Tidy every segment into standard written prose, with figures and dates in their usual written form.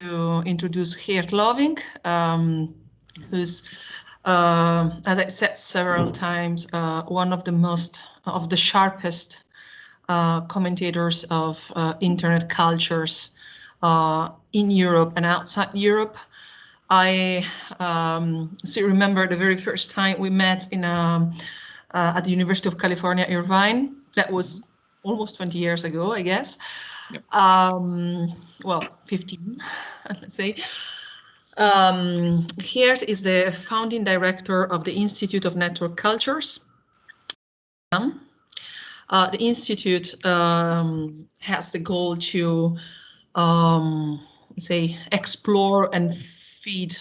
to introduce Geert Lovink, who's, as I said several times, one of the sharpest commentators of internet cultures in Europe and outside Europe. I still remember the very first time we met in at the University of California, Irvine. That was almost 20 years ago, I guess. Yep. Well, 15, let's say. Geert is the founding director of the Institute of Network Cultures. The Institute has the goal to say explore and feed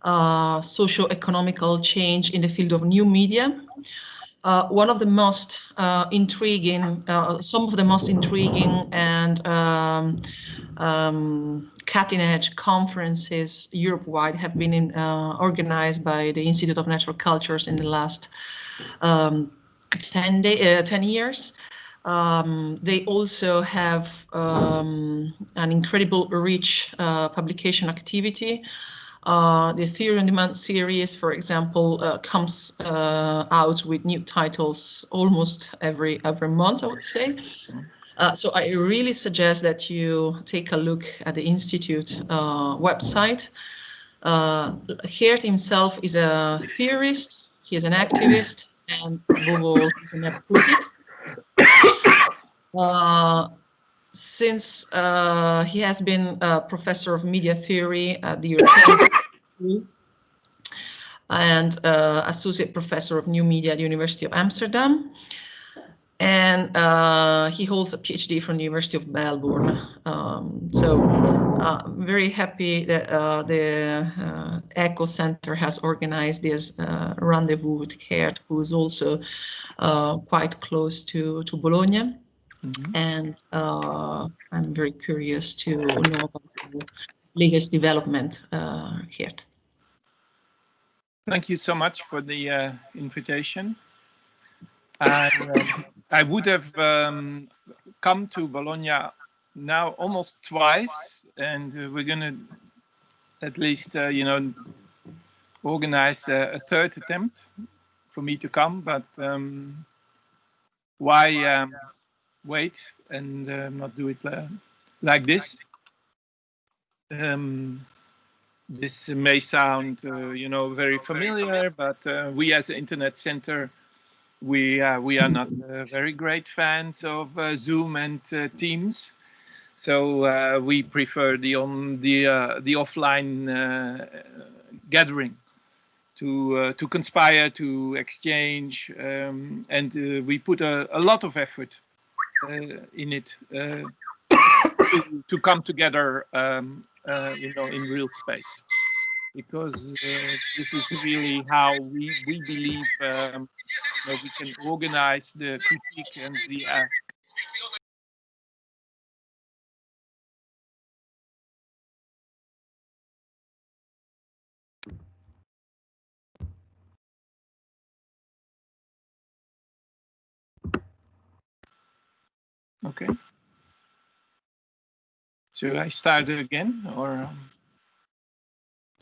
socio-economical change in the field of new media. One of the most intriguing, some of the most intriguing and cutting-edge conferences Europe-wide have been organized by the Institute of Natural Cultures in the last 10 years. They also have an incredible rich publication activity. The Theory on Demand series, for example, comes out with new titles almost every month, I would say. So I really suggest that you take a look at the Institute website. Geert himself is a theorist, he is an activist, and above all, he's an academic. Since he has been a professor of media theory at the European School and associate professor of new media at the University of Amsterdam, and he holds a PhD from the University of Melbourne. So I'm very happy that the ECHO Center has organized this rendezvous with Geert, who is also quite close to Bologna. Mm-hmm. And I'm very curious to know about the latest development, Geert. Thank you so much for the invitation. I would have come to Bologna now almost twice, and we're going to at least, you know, organize a third attempt for me to come. But why wait and not do it like this? This may sound, you know, very familiar, but we as an Internet Center, we are not very great fans of Zoom and Teams, so we prefer the offline gathering to conspire, to exchange, and we put a lot of effort in it to come together, you know, in real space, because this is really how we believe that we can organize the critique and the Okay. Should I start again, or?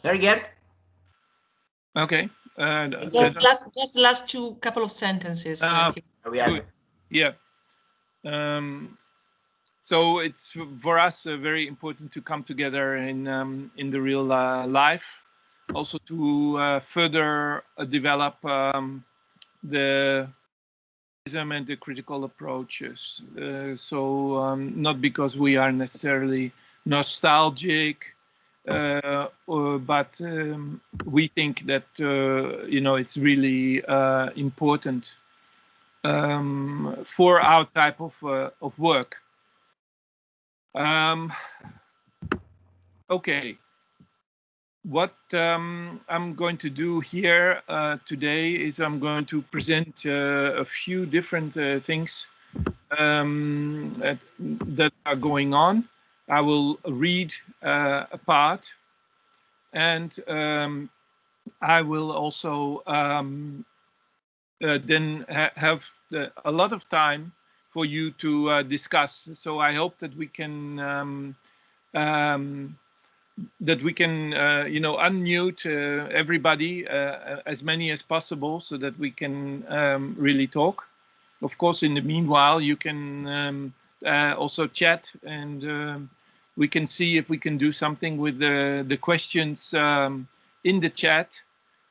Very good. Okay. Just the last couple of sentences. Good. Yeah. So it's for us very important to come together in the real life, also to further develop the and the critical approaches. So not because we are necessarily nostalgic, but we think that you know, it's really important for our type of work. Okay. What I'm going to do here today is I'm going to present a few different things that are going on. I will read a part, and I will also then have a lot of time for you to discuss. So I hope that we can that we can, unmute everybody, as many as possible, so that we can really talk. Of course, in the meanwhile, you can also chat, and we can see if we can do something with the questions in the chat.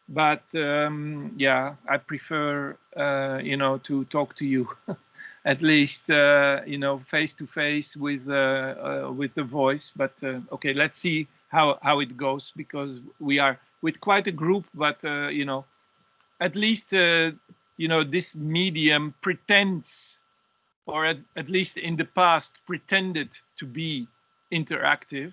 But yeah, I prefer, to talk to you, at least, face to face with the voice. But okay, let's see how it goes, because we are with quite a group. But at least this medium pretends, or at least in the past pretended to be interactive.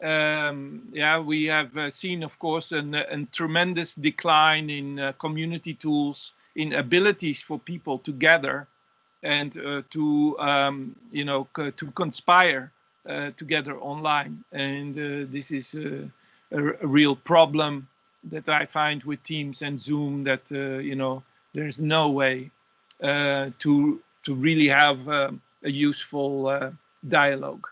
Yeah, we have seen, of course, a tremendous decline in community tools, in abilities for people to gather and to conspire together online. And this is a real problem that I find with Teams and Zoom, that there's no way to really have a useful dialogue,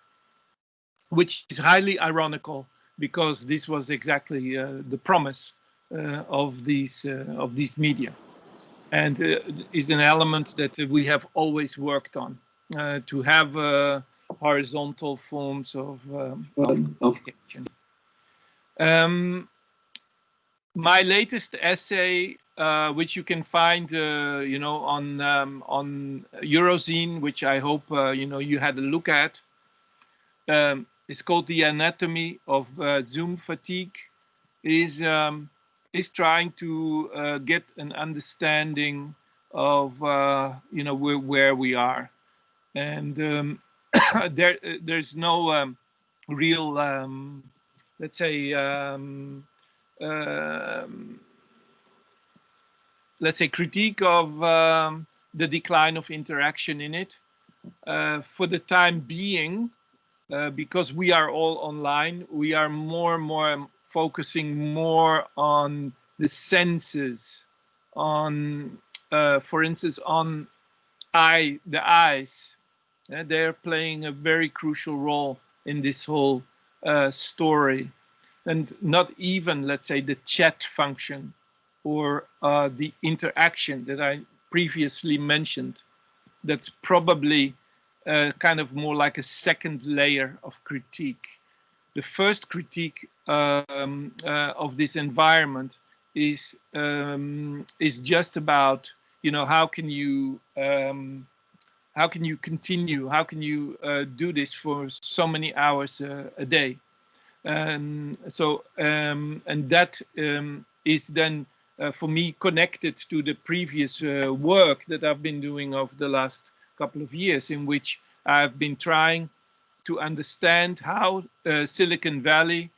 which is highly ironical, because this was exactly the promise of these media, and is an element that we have always worked on, to have horizontal forms of communication. My latest essay, which you can find, on Eurozine, which I hope you had a look at, is called "The Anatomy of Zoom Fatigue." Is trying to get an understanding of where we are, and there's no real, let's say, critique of the decline of interaction in it. For the time being, because we are all online, we are more and more focusing more on the senses, on, for instance, on the eyes. They're playing a very crucial role in this whole story. And not even, let's say, the chat function or the interaction that I previously mentioned. That's probably kind of more like a second layer of critique. The first critique of this environment is just about, how can you continue, how can you do this for so many hours a day. And that is then for me connected to the previous work that I've been doing over the last couple of years, in which I've been trying to understand how Silicon Valley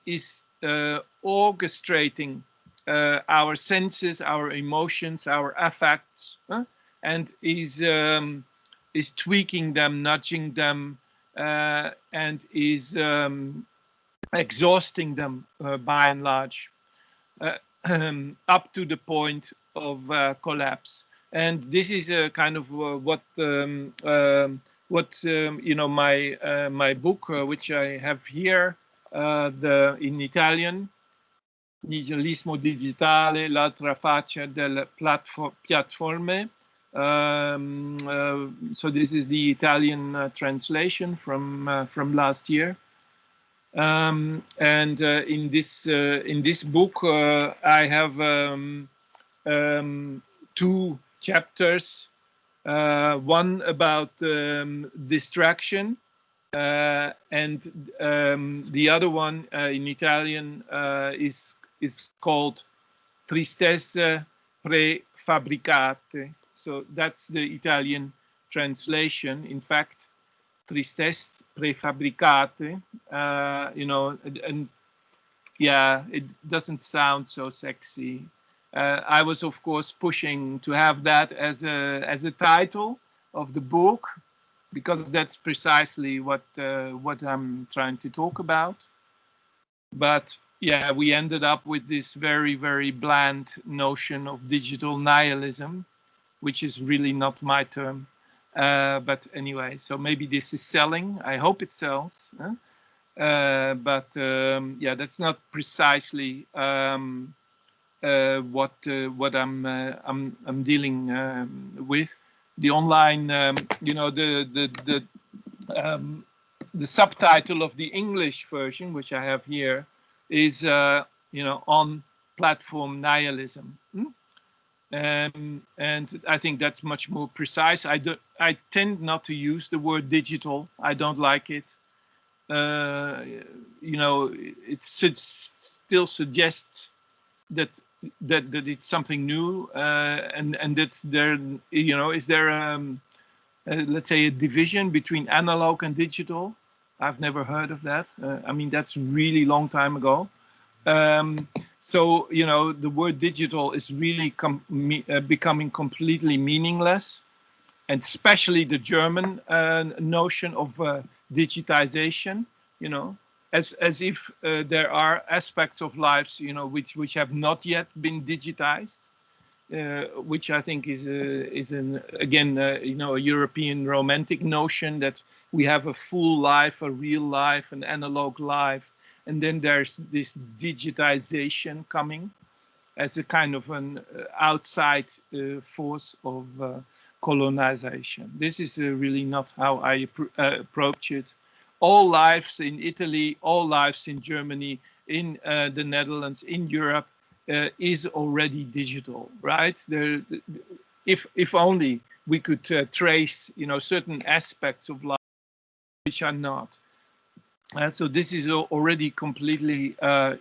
is orchestrating our senses, our emotions, our affects, and is tweaking them, nudging them, and is exhausting them by and large, up to the point of collapse. And this is a kind of what my book, which I have here, in Italian, Nihilismo digitale, l'altra faccia delle piattaforme. So this is the Italian translation from last year. And in this book, I have two chapters. One about distraction, and the other one in Italian is called Tristezze prefabbricate. So that's the Italian translation. In fact, Tristezze prefabbricate, and yeah, it doesn't sound so sexy. I was, of course, pushing to have that as a title of the book, because that's precisely what I'm trying to talk about. But yeah, we ended up with this very, very bland notion of digital nihilism, which is really not my term. But anyway, so maybe this is selling. I hope it sells. But yeah, that's not precisely what I'm dealing with. The online, the subtitle of the English version, which I have here, is on platform nihilism. And I think that's much more precise. I tend not to use the word digital. I don't like it. It still suggests that it's something new, and that's there. Is there let's say a division between analog and digital? I've never heard of that. I mean, that's really long time ago. So the word digital is really becoming completely meaningless, and especially the German notion of digitization. As if there are aspects of lives which have not yet been digitized, which I think is again a European romantic notion that we have a full life, a real life, an analog life, and then there's this digitization coming as a kind of an outside force of colonization. This is really not how I approach it. All lives in Italy, all lives in Germany, in the Netherlands, in Europe, is already digital, right? If only we could trace, certain aspects of life which are not. So this is already completely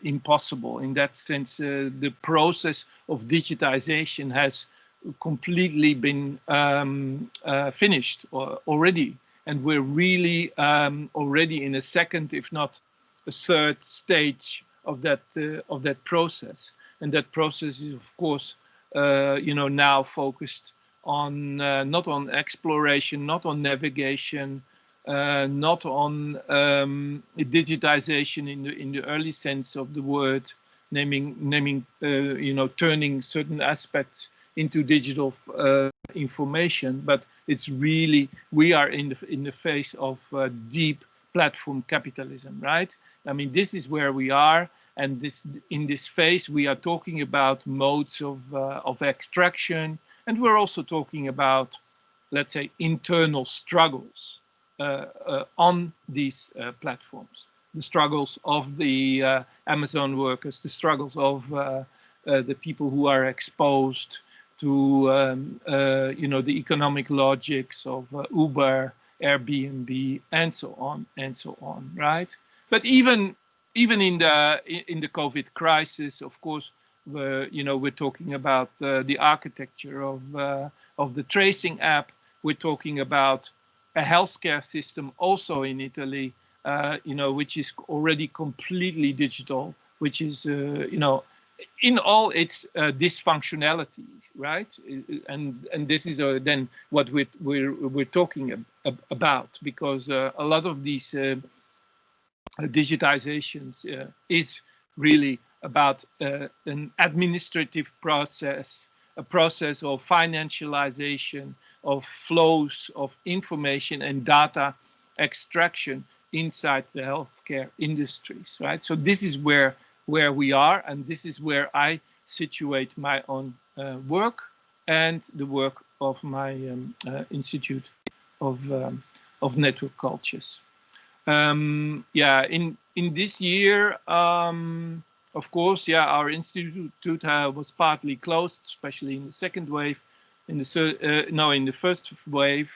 impossible. In that sense, the process of digitization has completely been finished already, and we're really already in a second, if not a third stage of that process. And that process is, of course, now focused on not on exploration, not on navigation, not on digitization in the early sense of the word, turning certain aspects into digital information, but it's really, we are in the phase of deep platform capitalism, right? I mean, this is where we are, and in this phase we are talking about modes of extraction, and we're also talking about, let's say, internal struggles on these platforms. The struggles of the Amazon workers, the struggles of the people who are exposed to the economic logics of Uber, Airbnb, and so on, right? But even in the COVID crisis, of course, we're talking about the architecture of the tracing app. We're talking about a healthcare system also in Italy, which is already completely digital, which is in all its dysfunctionality, right? And this is then what we're talking about, because a lot of these digitizations is really about an administrative process, a process of financialization, of flows of information and data extraction inside the healthcare industries, right? So this is where we are, and this is where I situate my own work and the work of my Institute of Network Cultures. Yeah, in this year, of course, yeah, our institute was partly closed, especially in the second wave, in the first wave,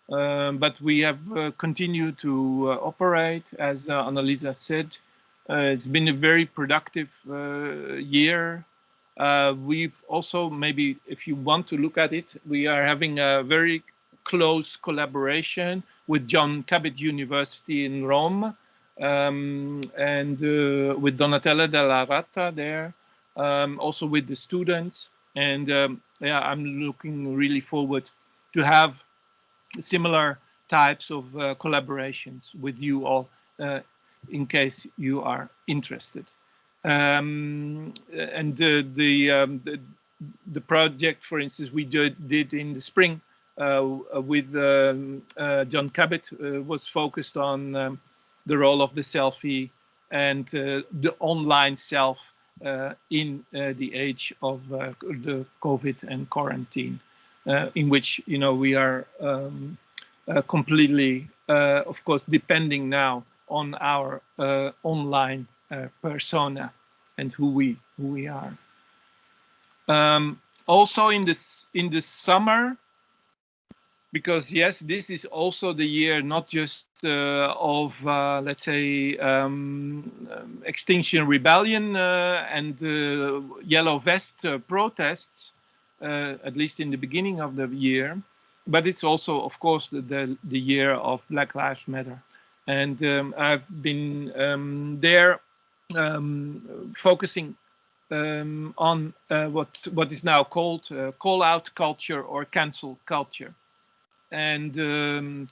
but we have continued to operate, as Annalisa said. It's been a very productive year. We've also, maybe if you want to look at it, we are having a very close collaboration with John Cabot University in Rome, and with Donatella Della Ratta there, also with the students. And yeah, I'm looking really forward to have similar types of collaborations with you all, in case you are interested. And the project, for instance, we did in the spring with John Cabot was focused on the role of the selfie and the online self in the age of the COVID and quarantine, in which we are completely, of course, depending now on our online persona and who we are. Also in the summer, because yes, this is also the year not just of let's say Extinction Rebellion and Yellow Vest protests, at least in the beginning of the year, but it's also, of course, the year of Black Lives Matter. And I've been there focusing on what is now called call-out culture or cancel culture. And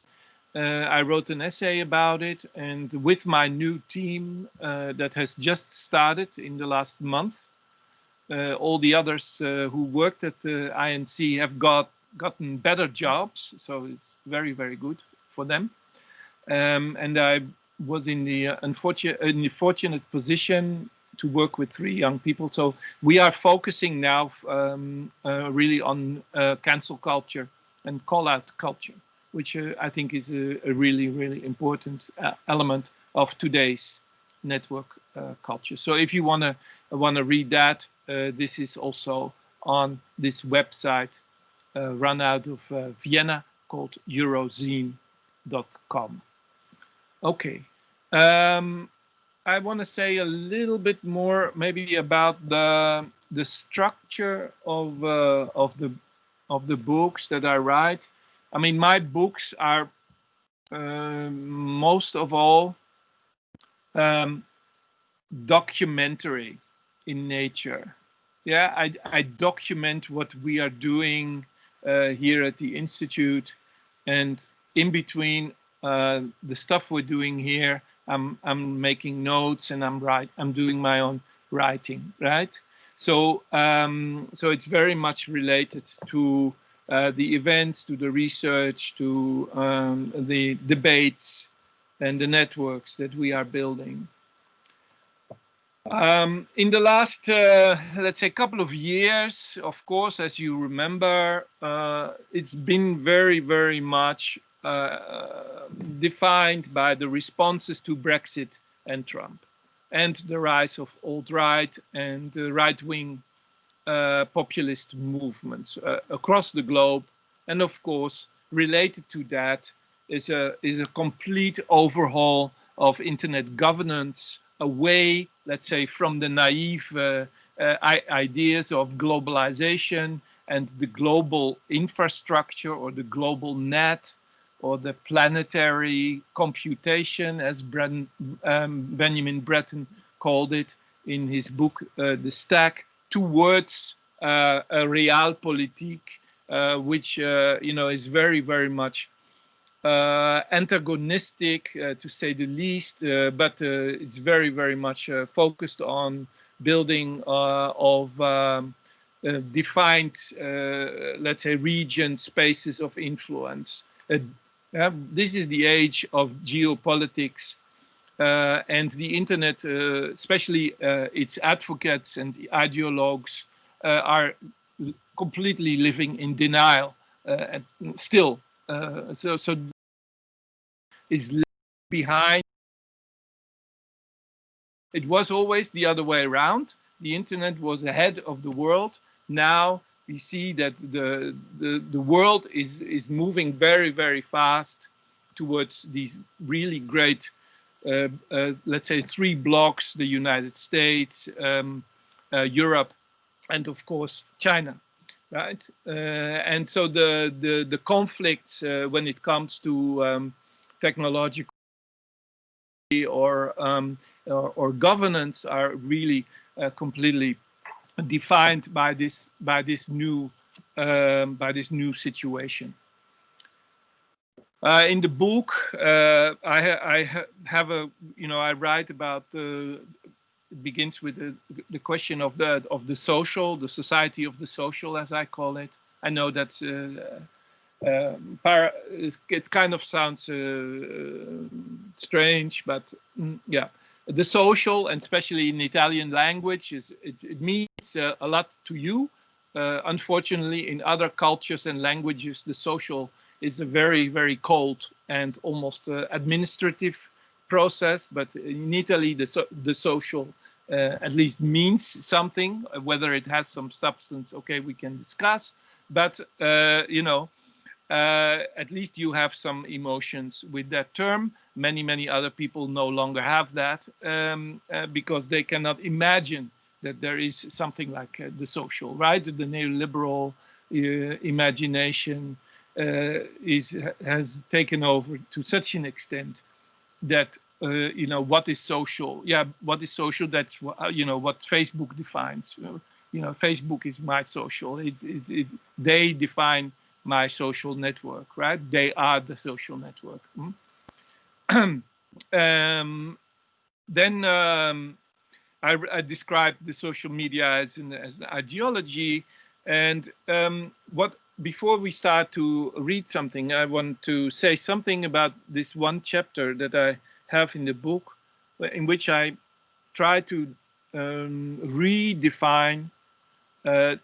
I wrote an essay about it, and with my new team that has just started in the last month, all the others who worked at the INC have gotten better jobs, so it's very, very good for them. And I was in the fortunate position to work with 3 young people. So we are focusing now really on cancel culture and call-out culture, which I think is a really, really important element of today's network culture. So if you wanna read that, this is also on this website run out of Vienna called eurozine.com. Okay. I want to say a little bit more maybe about the structure of the books that I write. I mean, my books are most of all documentary in nature. Yeah, I document what we are doing here at the Institute, and in between the stuff we're doing here, I'm making notes and I'm doing my own writing, right? So so it's very much related to the events, to the research, to the debates and the networks that we are building. In the last, let's say, couple of years, of course, as you remember, it's been very, very much defined by the responses to Brexit and Trump, and the rise of alt-right and right-wing populist movements across the globe. And of course, related to that is a complete overhaul of internet governance, away, let's say, from the naive ideas of globalization and the global infrastructure or the global net or the planetary computation, as Benjamin Brereton called it in his book, The Stack, towards a realpolitik, which is very, very much antagonistic, to say the least, but it's very, very much focused on building of defined, let's say, region spaces of influence. This is the age of geopolitics, and the internet, especially its advocates and the ideologues, are completely living in denial and still. So is behind. It was always the other way around. The internet was ahead of the world. Now we see that the world is moving very, very fast towards these really great, let's say, 3 blocks: the United States, Europe, and of course China. Right, and so the conflicts when it comes to technological or governance are really completely defined by this new situation. In the book, I have a I write about it begins with the question of the social, the society of the social, as I call it. I know that's it kind of sounds strange, but yeah, the social, and especially in Italian language, it means a lot to you. Unfortunately, in other cultures and languages, the social is a very, very cold and almost administrative process. But in Italy, the social at least means something. Whether it has some substance, okay, we can discuss. But you know, at least you have some emotions with that term. Many other people no longer have that because they cannot imagine that there is something like the social, right? The neoliberal imagination has taken over to such an extent that you know, what is social? Yeah, what is social? That's you know, what Facebook defines. You know, Facebook is my social. They define my social network, right? They are the social network. Then I described the social media as an ideology, and what before we start to read something, I want to say something about this one chapter that I have in the book, in which I try to redefine the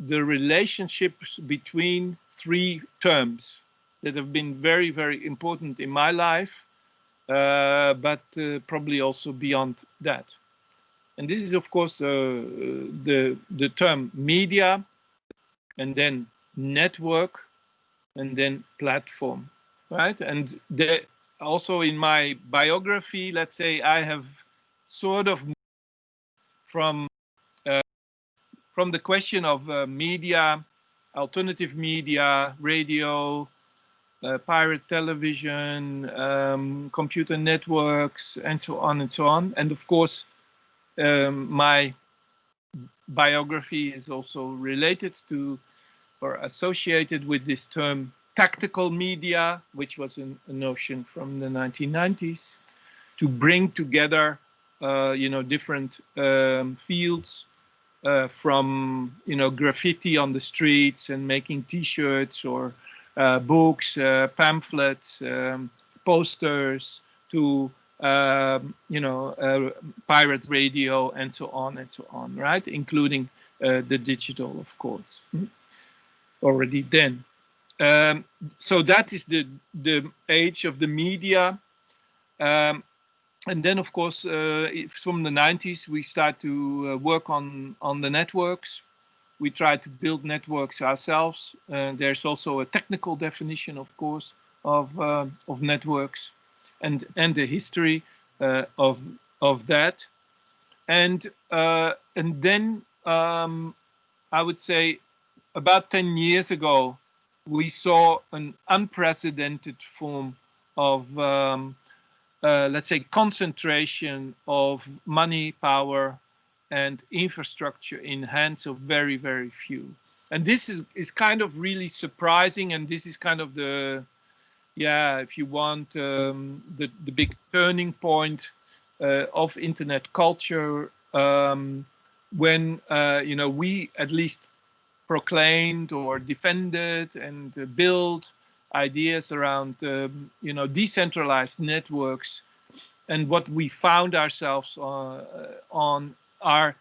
relationships between three terms that have been very, very important in my life, but probably also beyond that. And this is, of course, the term media, and then network, and then platform, right? And also in my biography, let's say, I have sort of from from the question of media, alternative media, radio, pirate television, computer networks, and so on and so on. And of course, my biography is also related to or associated with this term tactical media, which was a notion from the 1990s, to bring together you know, different fields, from you know, graffiti on the streets and making T-shirts, or books, pamphlets, posters, to you know, pirate radio, and so on, right? Including the digital, of course, already then. So that is the age of the media. And then, of course, from the 90s, we start to work on the networks. We try to build networks ourselves. There's also a technical definition, of course, of networks, and the history of that. And then I would say about 10 years ago, we saw an unprecedented form of let's say, concentration of money, power, and infrastructure in hands of very, very few. And this is kind of really surprising. And this is kind of the, yeah, if you want, the big turning point of internet culture, when, you know, we at least proclaimed or defended and built ideas around you know, decentralized networks, and what we found ourselves on are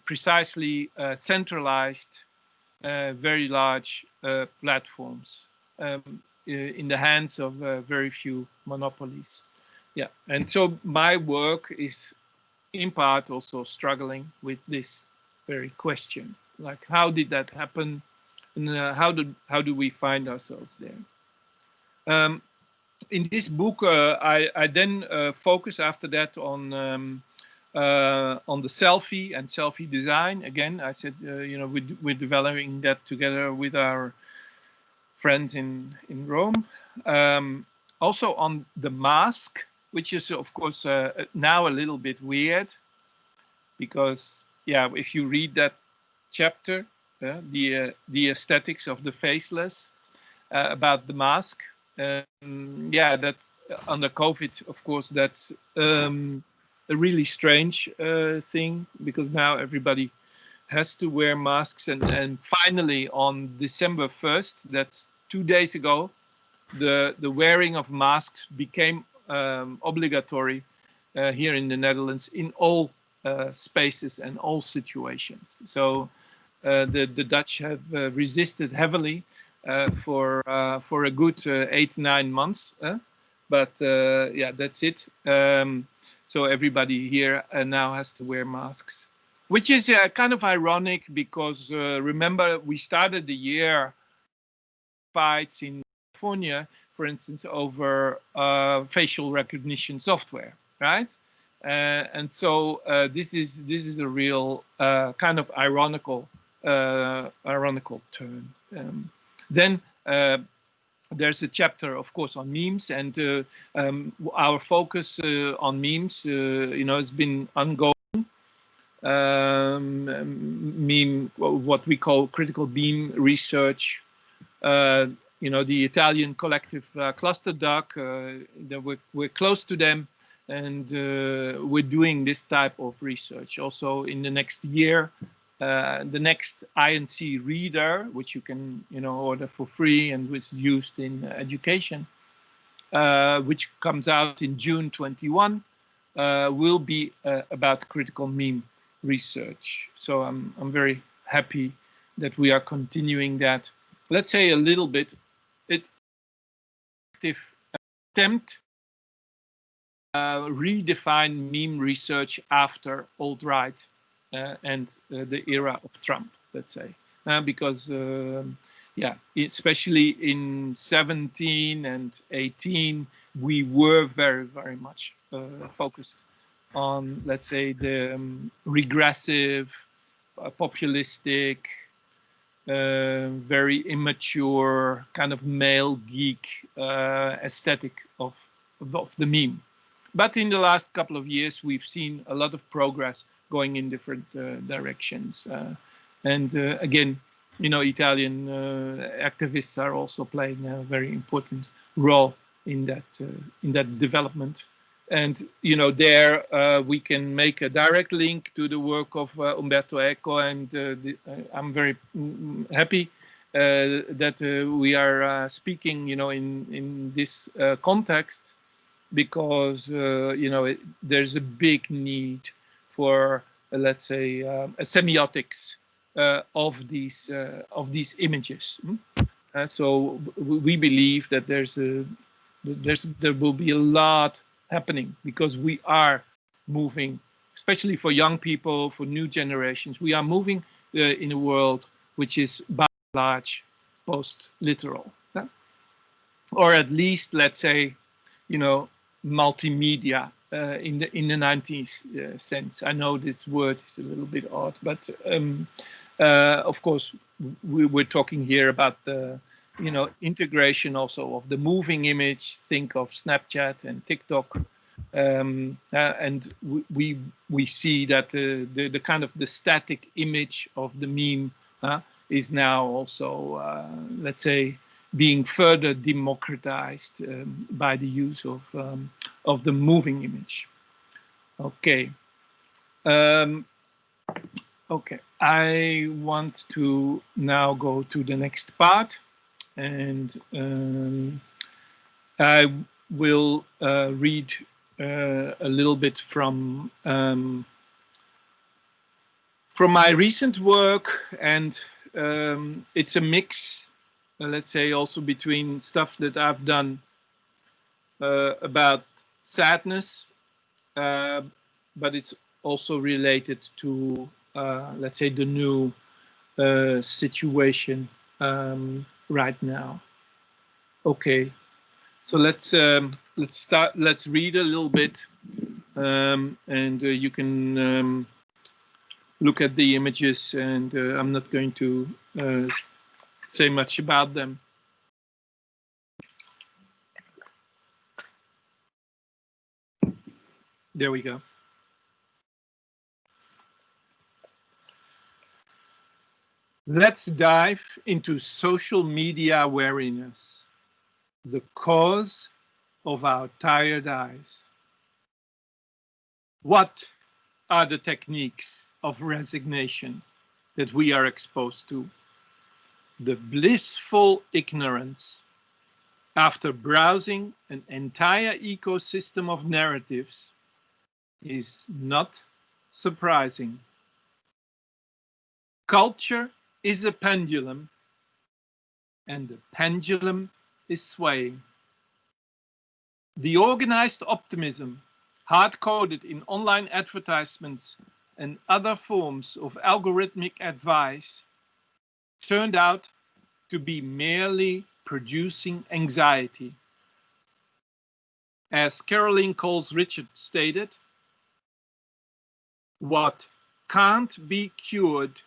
precisely centralized, very large platforms in the hands of very few monopolies. Yeah, and so my work is in part also struggling with this very question, like, how did that happen, and how do we find ourselves there? In this book, I then focus after that on the selfie and selfie design. Again, I said, you know, we're developing that together with our friends in Rome. Also on the mask, which is, of course, now a little bit weird, because, yeah, if you read that chapter, the aesthetics of the faceless, about the mask, yeah, that's under COVID, of course, that's a really strange thing, because now everybody has to wear masks, and finally on December 1st, that's 2 days ago, the wearing of masks became obligatory here in the Netherlands in all spaces and all situations. So the Dutch have resisted heavily for a good 8-9 months, but yeah, that's it. So everybody here now has to wear masks, which is kind of ironic because remember we started the year fights in California, for instance, over facial recognition software, right? And so this is a real kind of ironical turn. Then there's a chapter, of course, on memes, and our focus on memes, has been ongoing. Meme, what we call critical meme research. The Italian collective Cluster Duck, we're close to them, and we're doing this type of research. Also in the next year, the next INC reader, which you can order for free and was used in education, which comes out in June 21, will be about critical meme research. So I'm very happy that we are continuing that. Let's say a little bit. It's an attempt redefine meme research after alt-right and the era of Trump, let's say, because yeah, especially in 17 and 18, we were very, very much focused on, let's say, the regressive, populistic, very immature kind of male geek aesthetic of the meme. But in the last couple of years, we've seen a lot of progress going in different directions. And again, Italian activists are also playing a very important role in that development. And there we can make a direct link to the work of Umberto Eco, and I'm very happy that we are speaking, in this context, because there's a big need for let's say a semiotics of these images. So we believe that there will be a lot happening, because we are moving, especially for young people, for new generations. We are moving in a world which is by and large post-literal, or at least, let's say, multimedia in the 90s sense. I know this word is a little bit odd, but of course we're talking here about the integration also of the moving image. Think of Snapchat and TikTok, and we see that the kind of the static image of the meme is now also let's say being further democratized by the use of the moving image. Okay. Okay, I want to now go to the next part, and I will read a little bit from my recent work, and it's a mix, let's say, also between stuff that I've done about sadness, but it's also related to let's say the new situation right now. Okay, so let's start. Let's read a little bit, and you can look at the images, and I'm not going to say much about them. There we go. Let's dive into social media wariness, the cause of our tired eyes. What are the techniques of resignation that we are exposed to? the blissful ignorance after browsing an entire ecosystem of narratives is not surprising. Culture is a pendulum, and the pendulum is swaying. The organized optimism, hard-coded in online advertisements and other forms of algorithmic advice, turned out to be merely producing anxiety. As Caroline Coles Richard stated, what can't be cured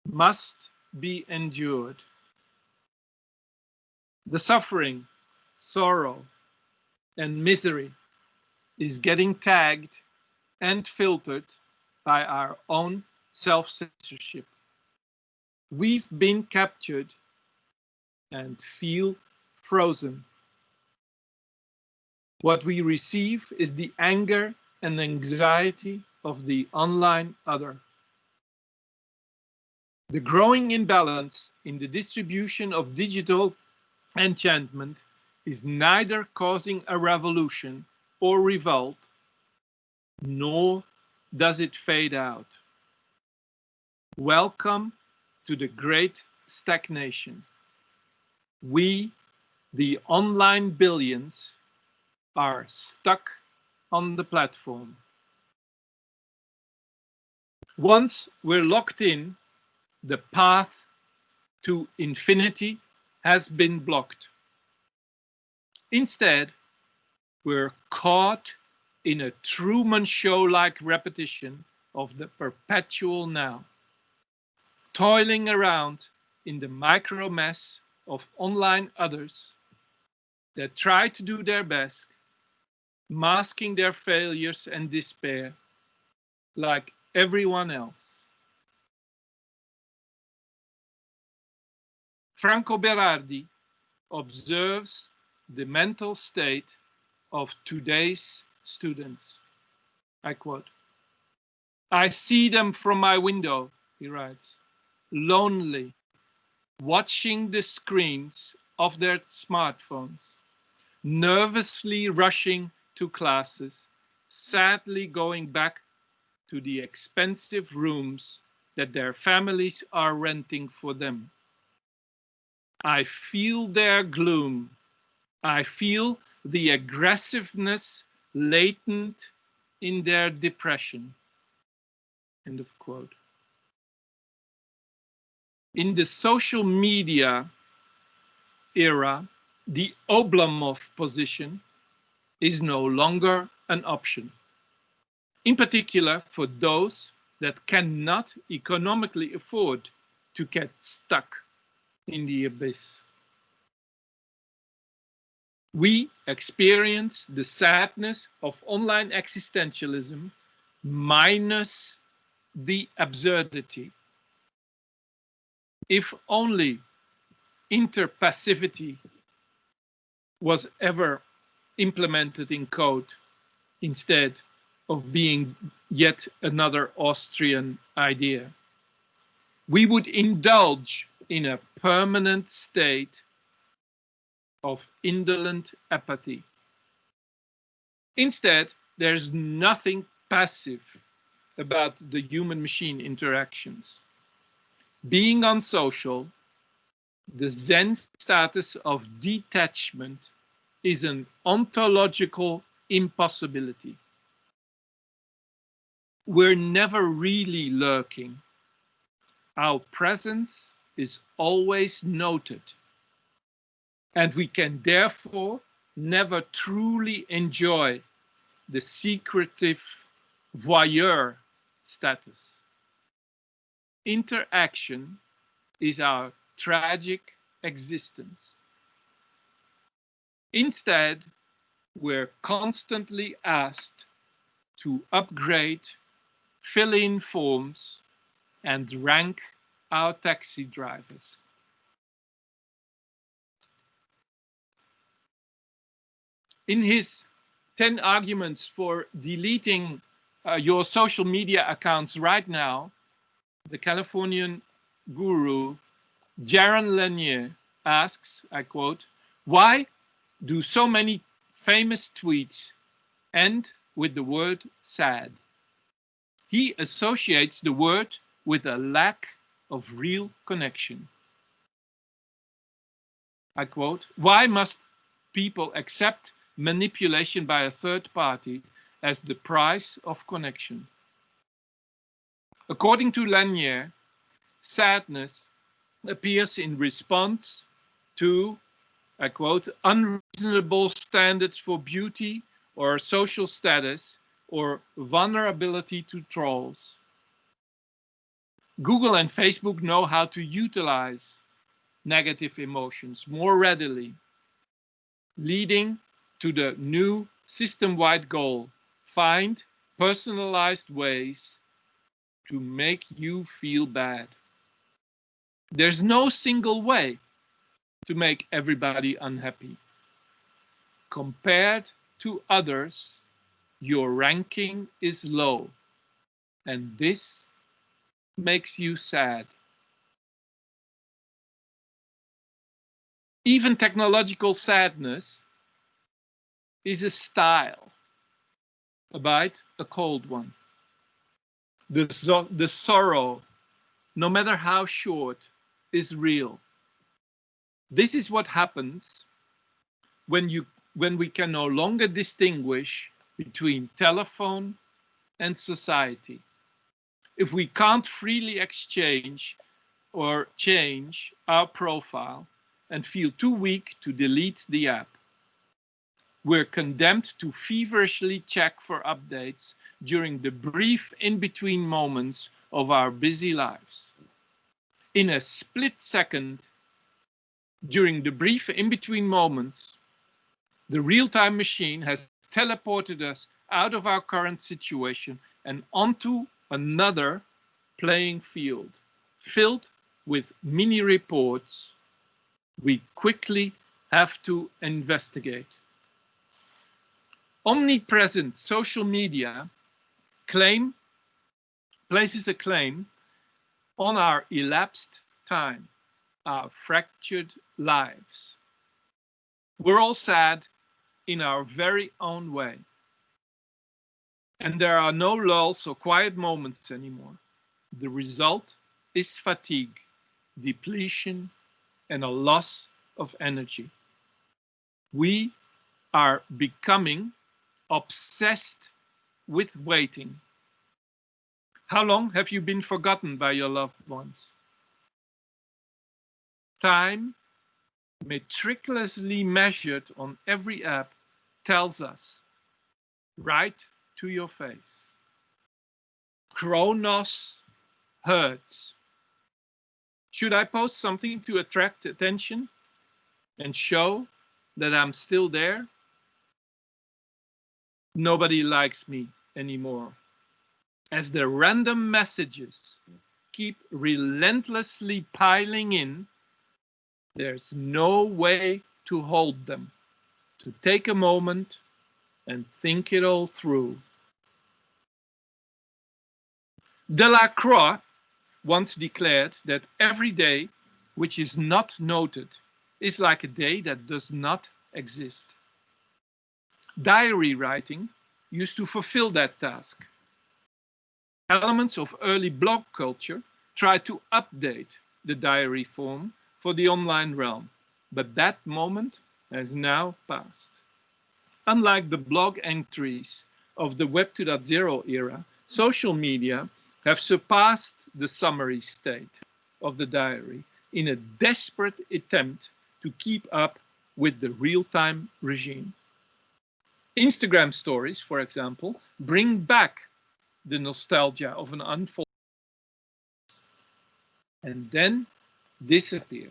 must be endured. The suffering, sorrow, and misery is getting tagged and filtered by our own self-censorship. We've been captured and feel frozen. What we receive is the anger and anxiety of the online other. The growing imbalance in the distribution of digital enchantment is neither causing a revolution or revolt, nor does it fade out. Welcome to the great stagnation. We, the online billions, are stuck on the platform. Once we're locked in, the path to infinity has been blocked. Instead, we're caught in a Truman Show-like repetition of the perpetual now, toiling around in the micro mess of online others that try to do their best, masking their failures and despair like everyone else. Franco Berardi observes the mental state of today's students. I quote, "I see them from my window," he writes, "lonely, watching the screens of their smartphones, nervously rushing to classes, sadly going back to the expensive rooms that their families are renting for them. I feel their gloom. I feel the aggressiveness latent in their depression." End of quote. In the social media era, the Oblomov position is no longer an option. In particular, for those that cannot economically afford to get stuck in the abyss. We experience the sadness of online existentialism minus the absurdity. If only interpassivity was ever implemented in code instead of being yet another Austrian idea, we would indulge in a permanent state of indolent apathy. Instead, there's nothing passive about the human-machine interactions. Being unsocial, the Zen status of detachment, is an ontological impossibility. We're never really lurking. Our presence is always noted, and we can therefore never truly enjoy the secretive voyeur status. Interaction is our tragic existence. Instead, we're constantly asked to upgrade, fill in forms, and rank our taxi drivers. In his 10 arguments for deleting your social media accounts right now, the Californian guru Jaron Lanier asks, I quote, "Why do so many famous tweets end with the word sad?" He associates the word with a lack of real connection. I quote, "Why must people accept manipulation by a third party as the price of connection?" According to Lanier, sadness appears in response to, I quote, "unreasonable standards for beauty or social status or vulnerability to trolls." Google and Facebook know how to utilize negative emotions more readily, leading to the new system-wide goal: find personalized ways to make you feel bad. There's no single way to make everybody unhappy. Compared to others, your ranking is low, and this makes you sad. Even technological sadness is a style, albeit a cold one. The sorrow, no matter how short, is real. This is what happens when we can no longer distinguish between telephone and society. If we can't freely exchange or change our profile and feel too weak to delete the app, we're condemned to feverishly check for updates during the brief in-between moments of our busy lives. In a split second, during the brief in-between moments, the real-time machine has teleported us out of our current situation and onto another playing field, filled with mini reports we quickly have to investigate. Omnipresent social media places a claim on our elapsed time, our fractured lives. We're all sad in our very own way. And there are no lulls or quiet moments anymore. The result is fatigue, depletion, and a loss of energy. We are becoming obsessed with waiting. How long have you been forgotten by your loved ones? Time, meticulously measured on every app, tells us right to your face. Chronos hurts. Should I post something to attract attention and show that I'm still there? Nobody likes me anymore. As the random messages keep relentlessly piling in, there's no way to hold them, to take a moment and think it all through. Delacroix once declared that every day which is not noted is like a day that does not exist. Diary writing used to fulfill that task. Elements of early blog culture tried to update the diary form for the online realm, but that moment has now passed. Unlike the blog entries of the Web 2.0 era, social media have surpassed the summary state of the diary in a desperate attempt to keep up with the real-time regime. Instagram stories, for example, bring back the nostalgia of an unfolding and then disappear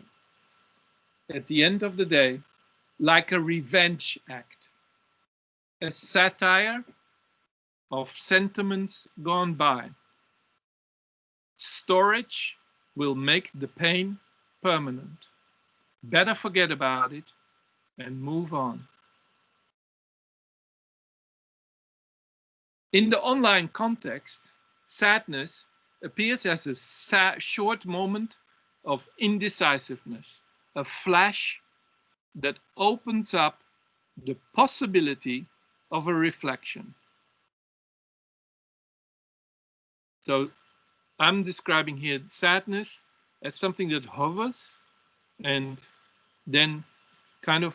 at the end of the day like a revenge act, a satire of sentiments gone by. Storage will make the pain permanent. Better forget about it and move on. In the online context, sadness appears as a short moment of indecisiveness, a flash that opens up the possibility of a reflection. So I'm describing here sadness as something that hovers and then kind of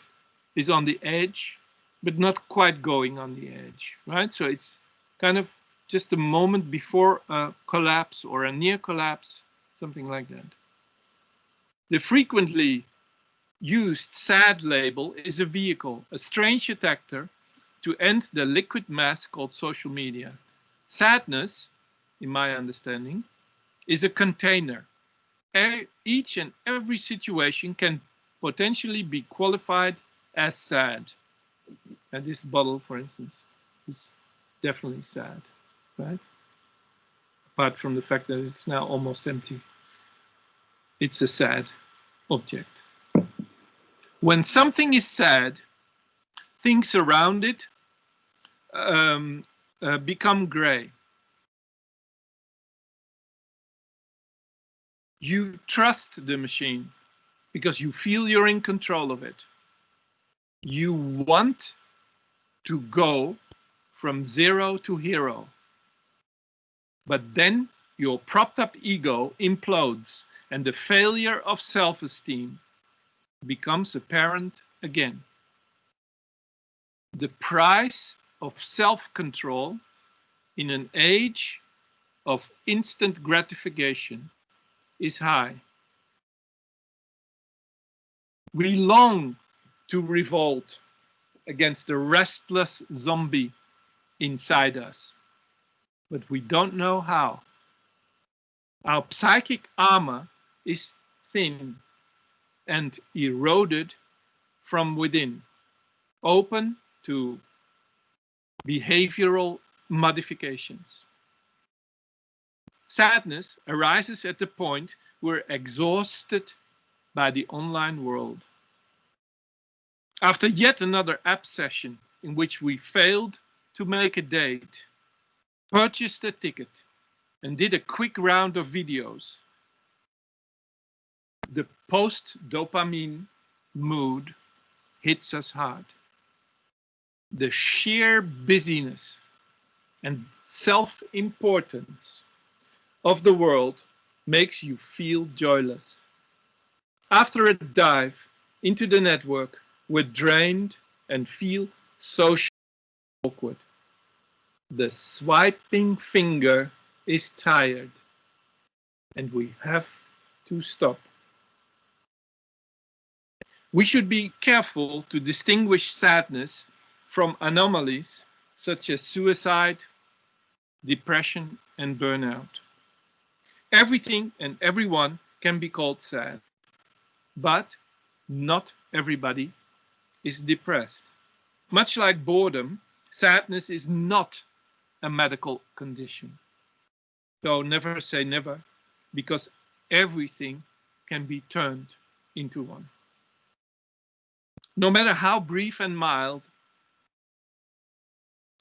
is on the edge, but not quite going on the edge, right? So it's kind of just a moment before a collapse or a near collapse, something like that. The frequently used sad label is a vehicle, a strange attacker to end the liquid mass called social media. Sadness, in my understanding, is a container. Each and every situation can potentially be qualified as sad. And this bottle, for instance, is definitely sad, right? Apart from the fact that it's now almost empty. It's a sad object. When something is sad, things around it become gray. You trust the machine because you feel you're in control of it. You want to go from zero to hero. But then your propped up ego implodes and the failure of self-esteem becomes apparent again. The price of self-control in an age of instant gratification is high. We long to revolt against the restless zombie inside us, but we don't know how. Our psychic armor is thin and eroded from within, open to behavioral modifications. Sadness arises at the point we're exhausted by the online world. After yet another app session in which we failed to make a date, purchased a ticket, and did a quick round of videos, the post-dopamine mood hits us hard. The sheer busyness and self-importance of the world makes you feel joyless. After a dive into the network, we're drained and feel socially awkward. The swiping finger is tired, and we have to stop. We should be careful to distinguish sadness from anomalies such as suicide, depression, and burnout. Everything and everyone can be called sad, but not everybody is depressed. Much like boredom, sadness is not a medical condition. So never say never, because everything can be turned into one. No matter how brief and mild,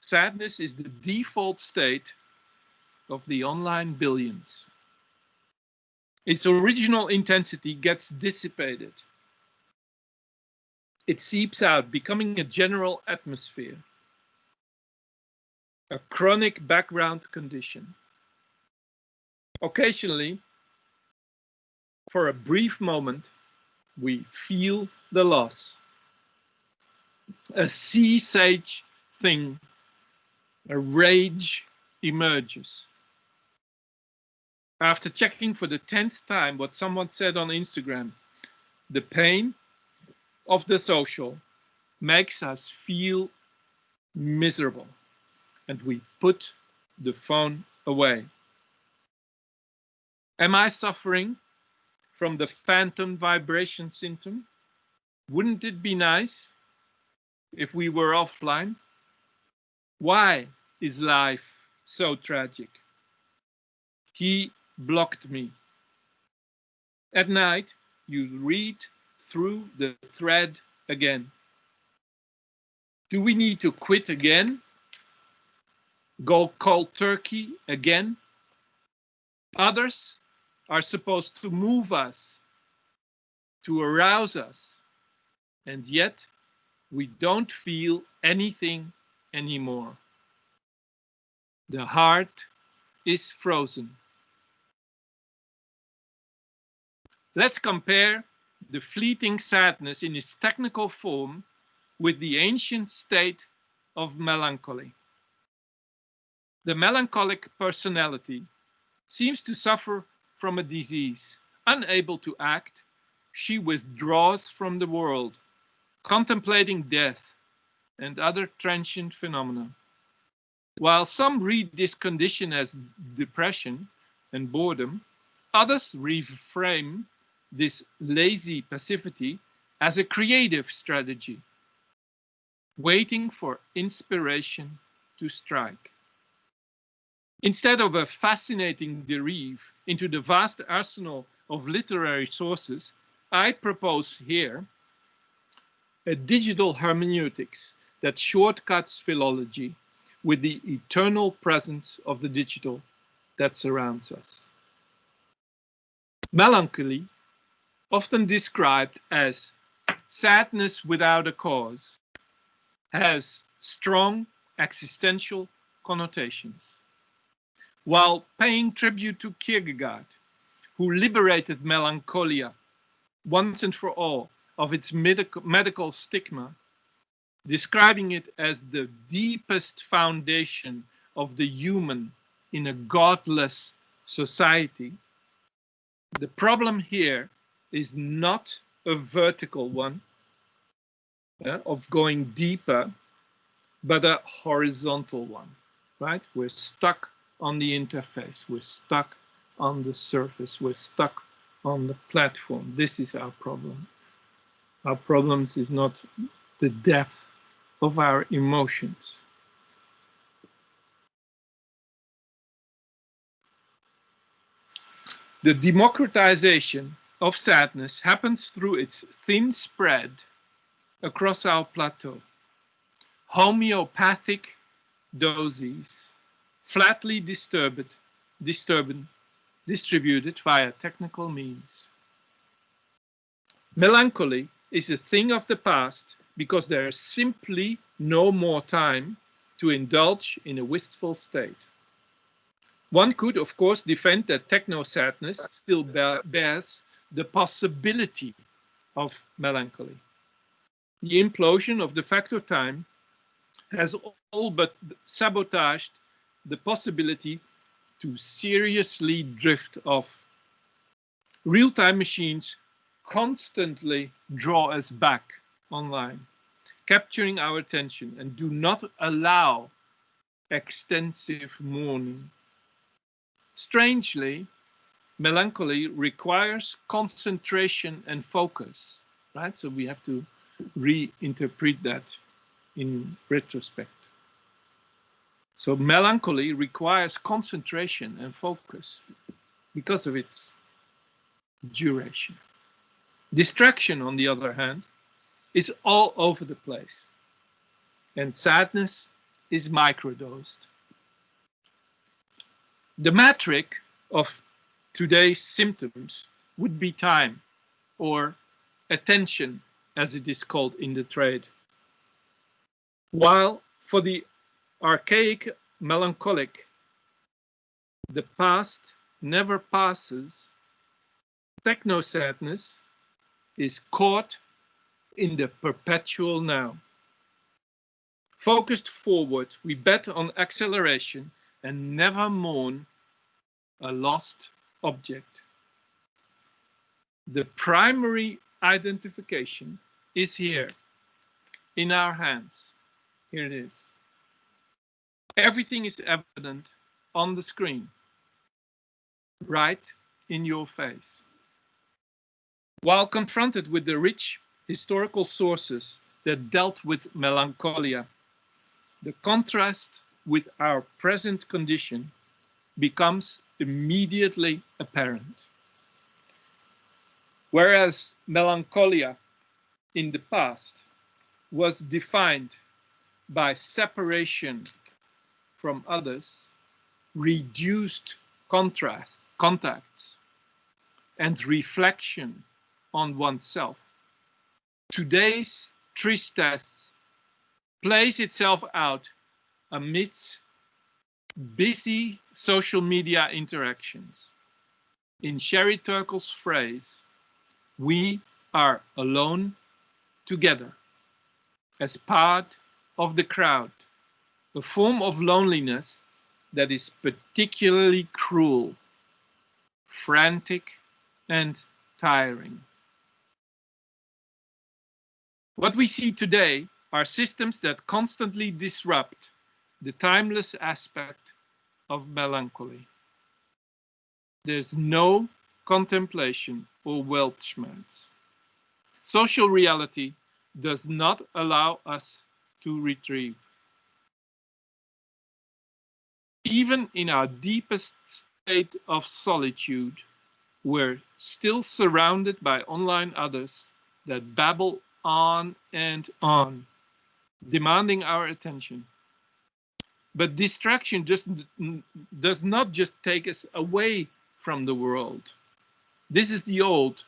sadness is the default state of the online billions. Its original intensity gets dissipated. It seeps out, becoming a general atmosphere, a chronic background condition. Occasionally, for a brief moment, we feel the loss. A sea sage thing, a rage emerges. After checking for the 10th time what someone said on Instagram, the pain of the social makes us feel miserable, and we put the phone away. Am I suffering from the phantom vibration symptom? Wouldn't it be nice if we were offline? Why is life so tragic? He blocked me. At night, you read through the thread again. Do we need to quit again? Go cold turkey again? Others are supposed to move us, to arouse us, and yet we don't feel anything anymore. The heart is frozen. Let's compare the fleeting sadness in its technical form with the ancient state of melancholy. The melancholic personality seems to suffer from a disease. Unable to act, she withdraws from the world, contemplating death and other transient phenomena. While some read this condition as depression and boredom, others reframe this lazy passivity as a creative strategy, waiting for inspiration to strike. Instead of a fascinating derive into the vast arsenal of literary sources, I propose here a digital hermeneutics that shortcuts philology with the eternal presence of the digital that surrounds us. Melancholy, often described as sadness without a cause, has strong existential connotations. While paying tribute to Kierkegaard, who liberated melancholia once and for all of its medical stigma, describing it as the deepest foundation of the human in a godless society, the problem here is not a vertical one of going deeper, but a horizontal one, right? We're stuck on the interface, we're stuck on the surface, we're stuck on the platform. This is our problem. Our problems is not the depth of our emotions. The democratization of sadness happens through its thin spread across our plateau. Homeopathic doses, flatly distributed via technical means. Melancholy is a thing of the past because there is simply no more time to indulge in a wistful state. One could, of course, defend that techno-sadness still bears the possibility of melancholy. The implosion of the factor time has all but sabotaged the possibility to seriously drift off. Real-time machines constantly draw us back online, capturing our attention, and do not allow extensive mourning. Strangely, melancholy requires concentration and focus, right? So we have to reinterpret that in retrospect. So melancholy requires concentration and focus because of its duration. Distraction, on the other hand, is all over the place, and sadness is microdosed. The metric of today's symptoms would be time, or attention, as it is called in the trade. While for the archaic melancholic, the past never passes, techno-sadness is caught in the perpetual now. Focused forward, we bet on acceleration and never mourn a lost object. The primary identification is here, in our hands. Here it is. Everything is evident on the screen, right in your face. While confronted with the rich historical sources that dealt with melancholia, the contrast with our present condition becomes immediately apparent. Whereas melancholia in the past was defined by separation from others, reduced contacts, and reflection on oneself. Today's tristesse plays itself out amidst busy social media interactions. In Sherry Turkle's phrase, we are alone together as part of the crowd, a form of loneliness that is particularly cruel, frantic, and tiring. What we see today are systems that constantly disrupt the timeless aspect of melancholy. There's no contemplation or Weltschmerz. Social reality does not allow us to retrieve. Even in our deepest state of solitude, we're still surrounded by online others that babble on and on, demanding our attention. But distraction does not just take us away from the world. This is the old,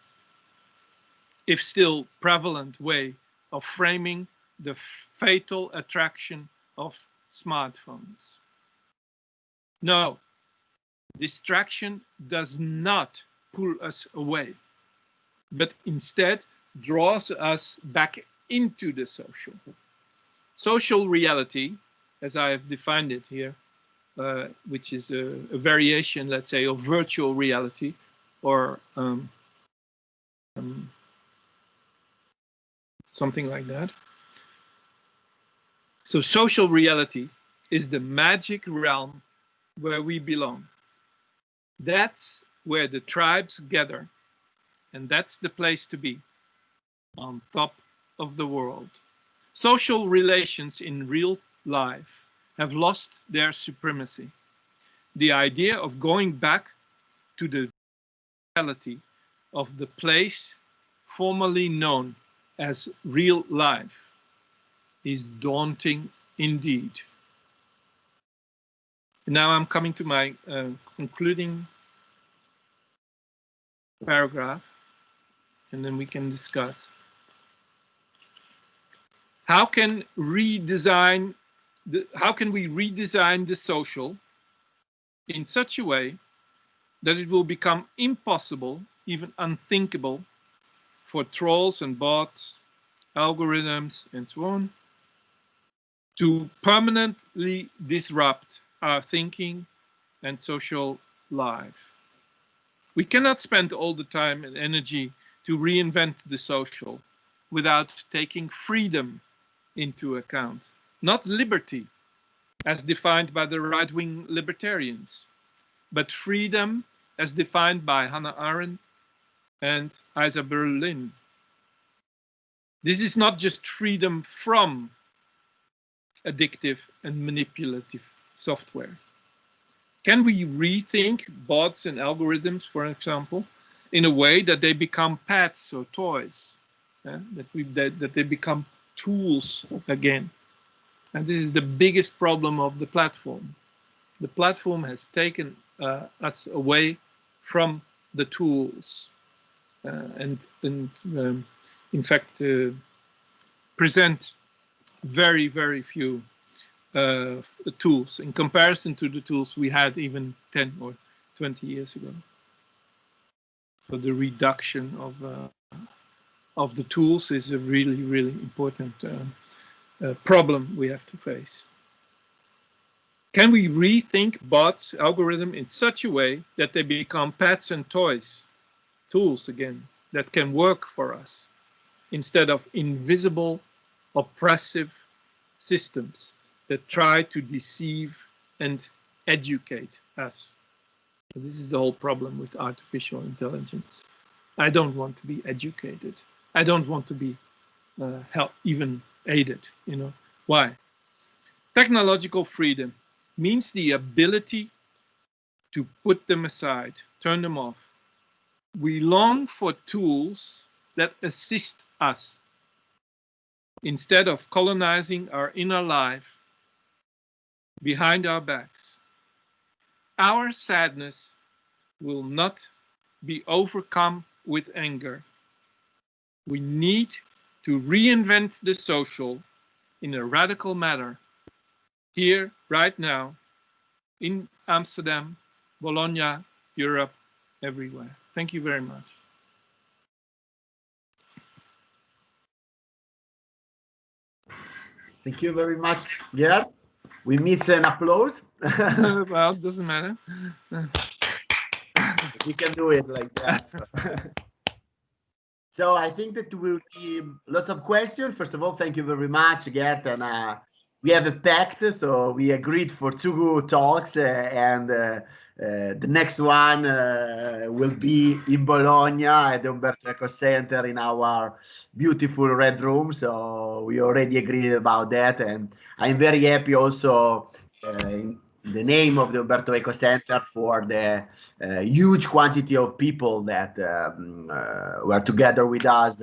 if still prevalent, way of framing the fatal attraction of smartphones. No, distraction does not pull us away, but instead draws us back into the social. Social reality, as I have defined it here, which is a variation, let's say, of virtual reality, or something like that. So social reality is the magic realm where we belong. That's where the tribes gather, and that's the place to be, on top of the world. Social relations in real life have lost their supremacy. The idea of going back to the reality of the place formerly known as real life is daunting indeed. Now I'm coming to my concluding paragraph, and then we can discuss. How can we redesign the social in such a way that it will become impossible, even unthinkable, for trolls and bots, algorithms, and so on, to permanently disrupt our thinking and social life? We cannot spend all the time and energy to reinvent the social without taking freedom into account. Not liberty, as defined by the right-wing libertarians, but freedom as defined by Hannah Arendt and Isa Berlin. This is not just freedom from addictive and manipulative software. Can we rethink bots and algorithms, for example, in a way that they become pets or toys, that they become tools again? And this is the biggest problem of the platform. The platform has taken us away from the tools, and in fact present very, very few tools in comparison to the tools we had even 10 or 20 years ago. So the reduction of the tools is a really, really important problem we have to face. Can we rethink bots, algorithm in such a way that they become pets and toys, tools again, that can work for us, instead of invisible, oppressive systems that try to deceive and educate us? And this is the whole problem with artificial intelligence. I don't want to be educated. I don't want to be even aided, you know. Why? Technological freedom means the ability to put them aside, turn them off. We long for tools that assist us instead of colonizing our inner life behind our backs. Our sadness will not be overcome with anger. We need to reinvent the social in a radical manner, here, right now, in Amsterdam, Bologna, Europe, everywhere. Thank you very much. Thank you very much, Geert. We miss an applause. Well, it doesn't matter. We can do it like that. So I think that will be lots of questions. First of all, thank you very much, Geert. And we have a pact, so we agreed for 2 talks, and the next one will be in Bologna at the Umberto Eco Center in our beautiful red room. So we already agreed about that, and I'm very happy also in the name of the Umberto Eco Center for the huge quantity of people that were together with us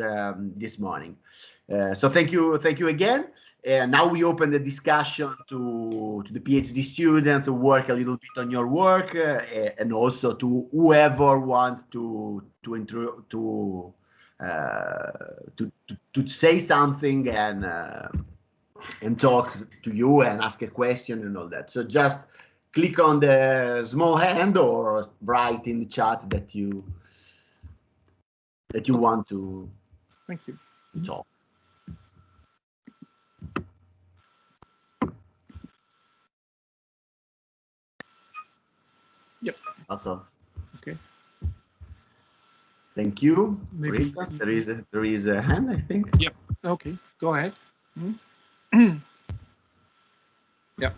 this morning. So thank you again. And now we open the discussion to the PhD students who work a little bit on your work, and also to whoever wants to say something and talk to you and ask a question and all that. So just click on the small hand or write in the chat that you want to. Thank you. Talk. Yep. Awesome. Okay. Thank you. Maybe. For instance, there is a hand, I think. Yep. Okay. Go ahead. Mm-hmm. Yeah.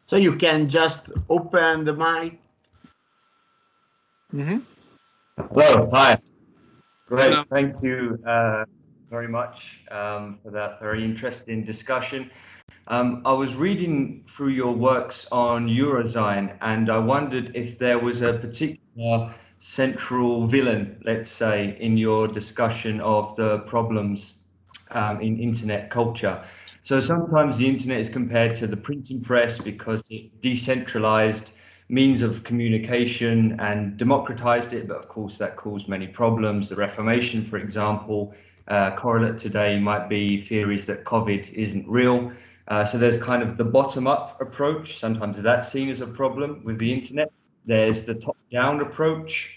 So you can just open the mic. Mm-hmm. Hello. Hi. Great. Hello. Thank you very much for that very interesting discussion. I was reading through your works on Eurozyme, and I wondered if there was a particular central villain, let's say, in your discussion of the problems in internet culture. So sometimes the internet is compared to the printing press because it decentralized means of communication and democratized it, but of course that caused many problems. The Reformation, for example, correlate today might be theories that COVID isn't real. So there's kind of the bottom-up approach. Sometimes that's seen as a problem with the internet. There's the top-down approach,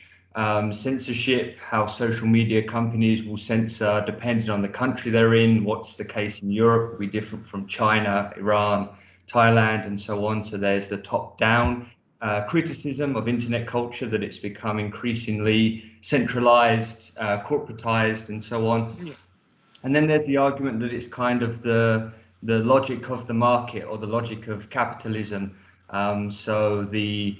censorship, how social media companies will censor depending on the country they're in. What's the case in Europe will be different from China, Iran, Thailand, and so on. So there's the top-down criticism of internet culture, that it's become increasingly centralized, corporatized, and so on. Yeah. And then there's the argument that it's kind of the logic of the market or the logic of capitalism. So the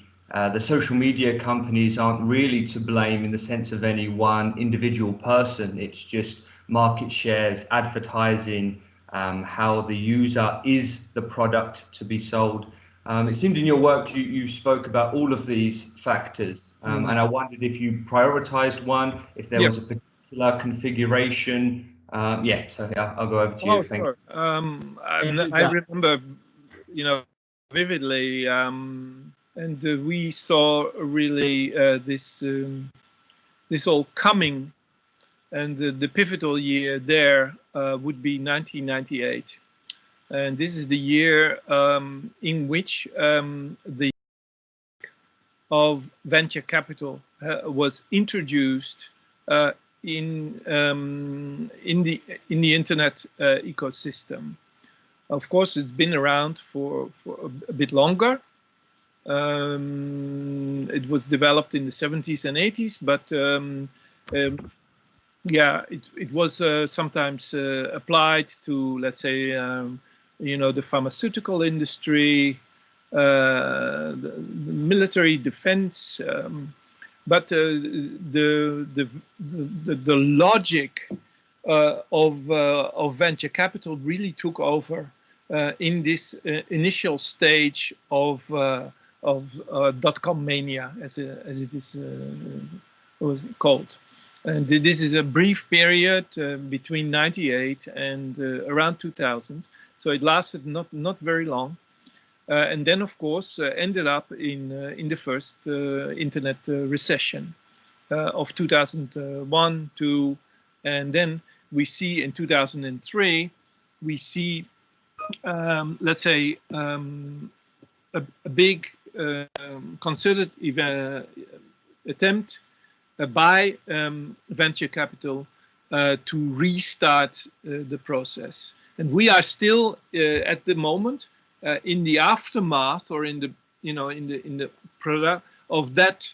social media companies aren't really to blame in the sense of any one individual person. It's just market shares, advertising, how the user is the product to be sold. It seemed in your work you spoke about all of these factors, and I wondered if you prioritized one, if there was a particular configuration. Yeah, so I'll go over to you. Thank you. I remember, vividly, and we saw really this all coming, and the pivotal year there would be 1998. And this is the year in which the of venture capital was introduced in the internet ecosystem. Of course, it's been around for a bit longer. It was developed in the 70s and 80s, but yeah, it was sometimes applied to, let's say, the pharmaceutical industry, the military defense, but the logic of venture capital really took over in this initial stage of dot-com mania, as it is was called. And this is a brief period between 98 and around 2000. So it lasted not very long. And then, of course, ended up in the first internet recession. of 2001, 2, and then we see in 2003, we see, let's say, a big concerted attempt by venture capital to restart the process. And we are still at the moment in the aftermath, or in the in the product of that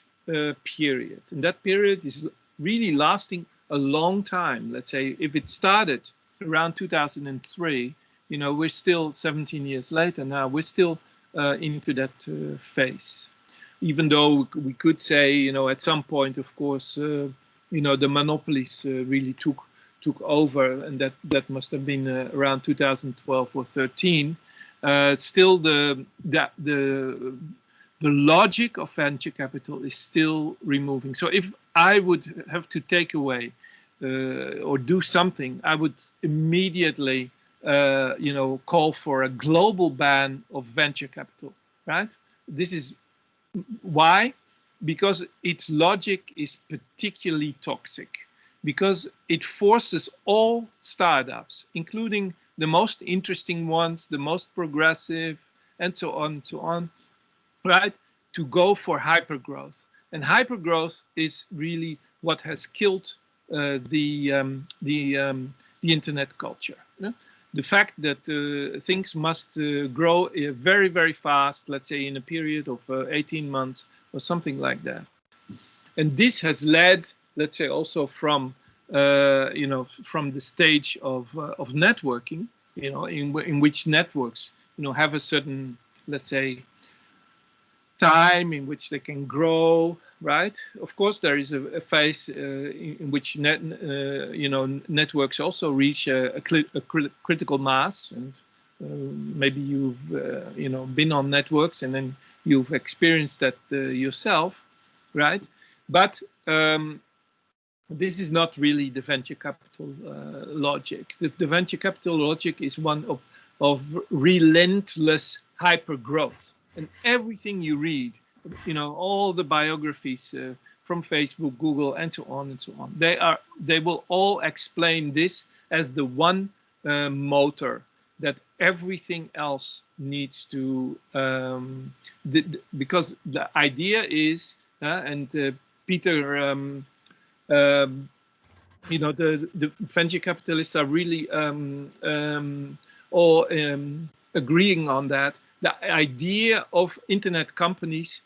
period. And that period is really lasting a long time. Let's say if it started around 2003, we're still 17 years later now. We're still into that phase. Even though we could say, at some point, of course, the monopolies really took over, and that must have been around 2012 or 13. Still, the logic of venture capital is still removing. So if I would have to take away or do something, I would immediately, call for a global ban of venture capital. Right? This is why? Because its logic is particularly toxic, because it forces all startups, including the most interesting ones, the most progressive, and so on, right, to go for hypergrowth. And hypergrowth is really what has killed the internet culture. The fact that things must grow very, very fast, let's say in a period of 18 months or something like that. And this has led, let's say, also from from the stage of networking, in which networks, have a certain, let's say, time in which they can grow, right? Of course, there is a phase in which networks also reach a critical mass, and maybe you've been on networks and then you've experienced that yourself, right? But this is not really the venture capital logic. The venture capital logic is one of relentless hypergrowth. And everything you read, all the biographies from Facebook, Google, and so on, they will all explain this as the one motor that everything else needs to, because the idea is, and Peter, the venture capitalists are really all agreeing on that. The idea of internet companies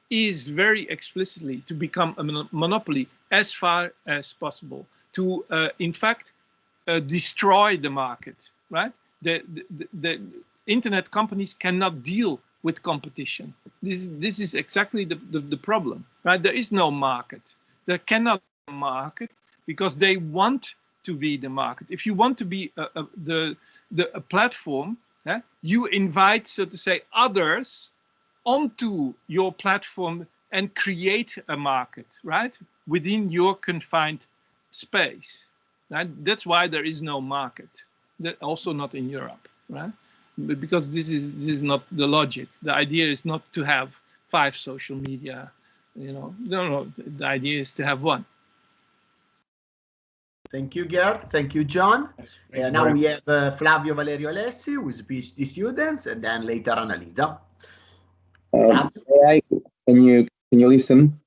is very explicitly to become a monopoly as far as possible, to in fact destroy the market, right? The internet companies cannot deal with competition. This is exactly the problem, right? There is no market. There cannot be a market because they want to be the market. If you want to be a platform, you invite, so to say, others onto your platform and create a market, right, within your confined space. Right? That's why there is no market. Also not in Europe, right? Because this is not the logic. The idea is not to have 5 social media. No. The idea is to have one. Thank you, Geert. Thank you, John. Now we have Flavio Valerio Alessi with PhD students, and then later Annalisa. Can you listen?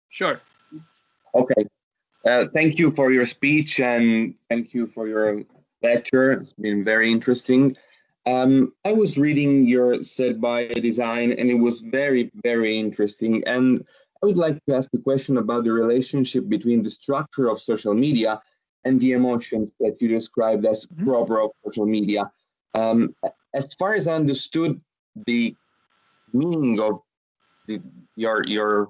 Sure. Okay. Thank you for your speech and thank you for your lecture. It's been very interesting. I was reading your Set by Design and it was very, very interesting. And I would like to ask a question about the relationship between the structure of social media and the emotions that you described as proper of social media. As far as I understood the meaning of your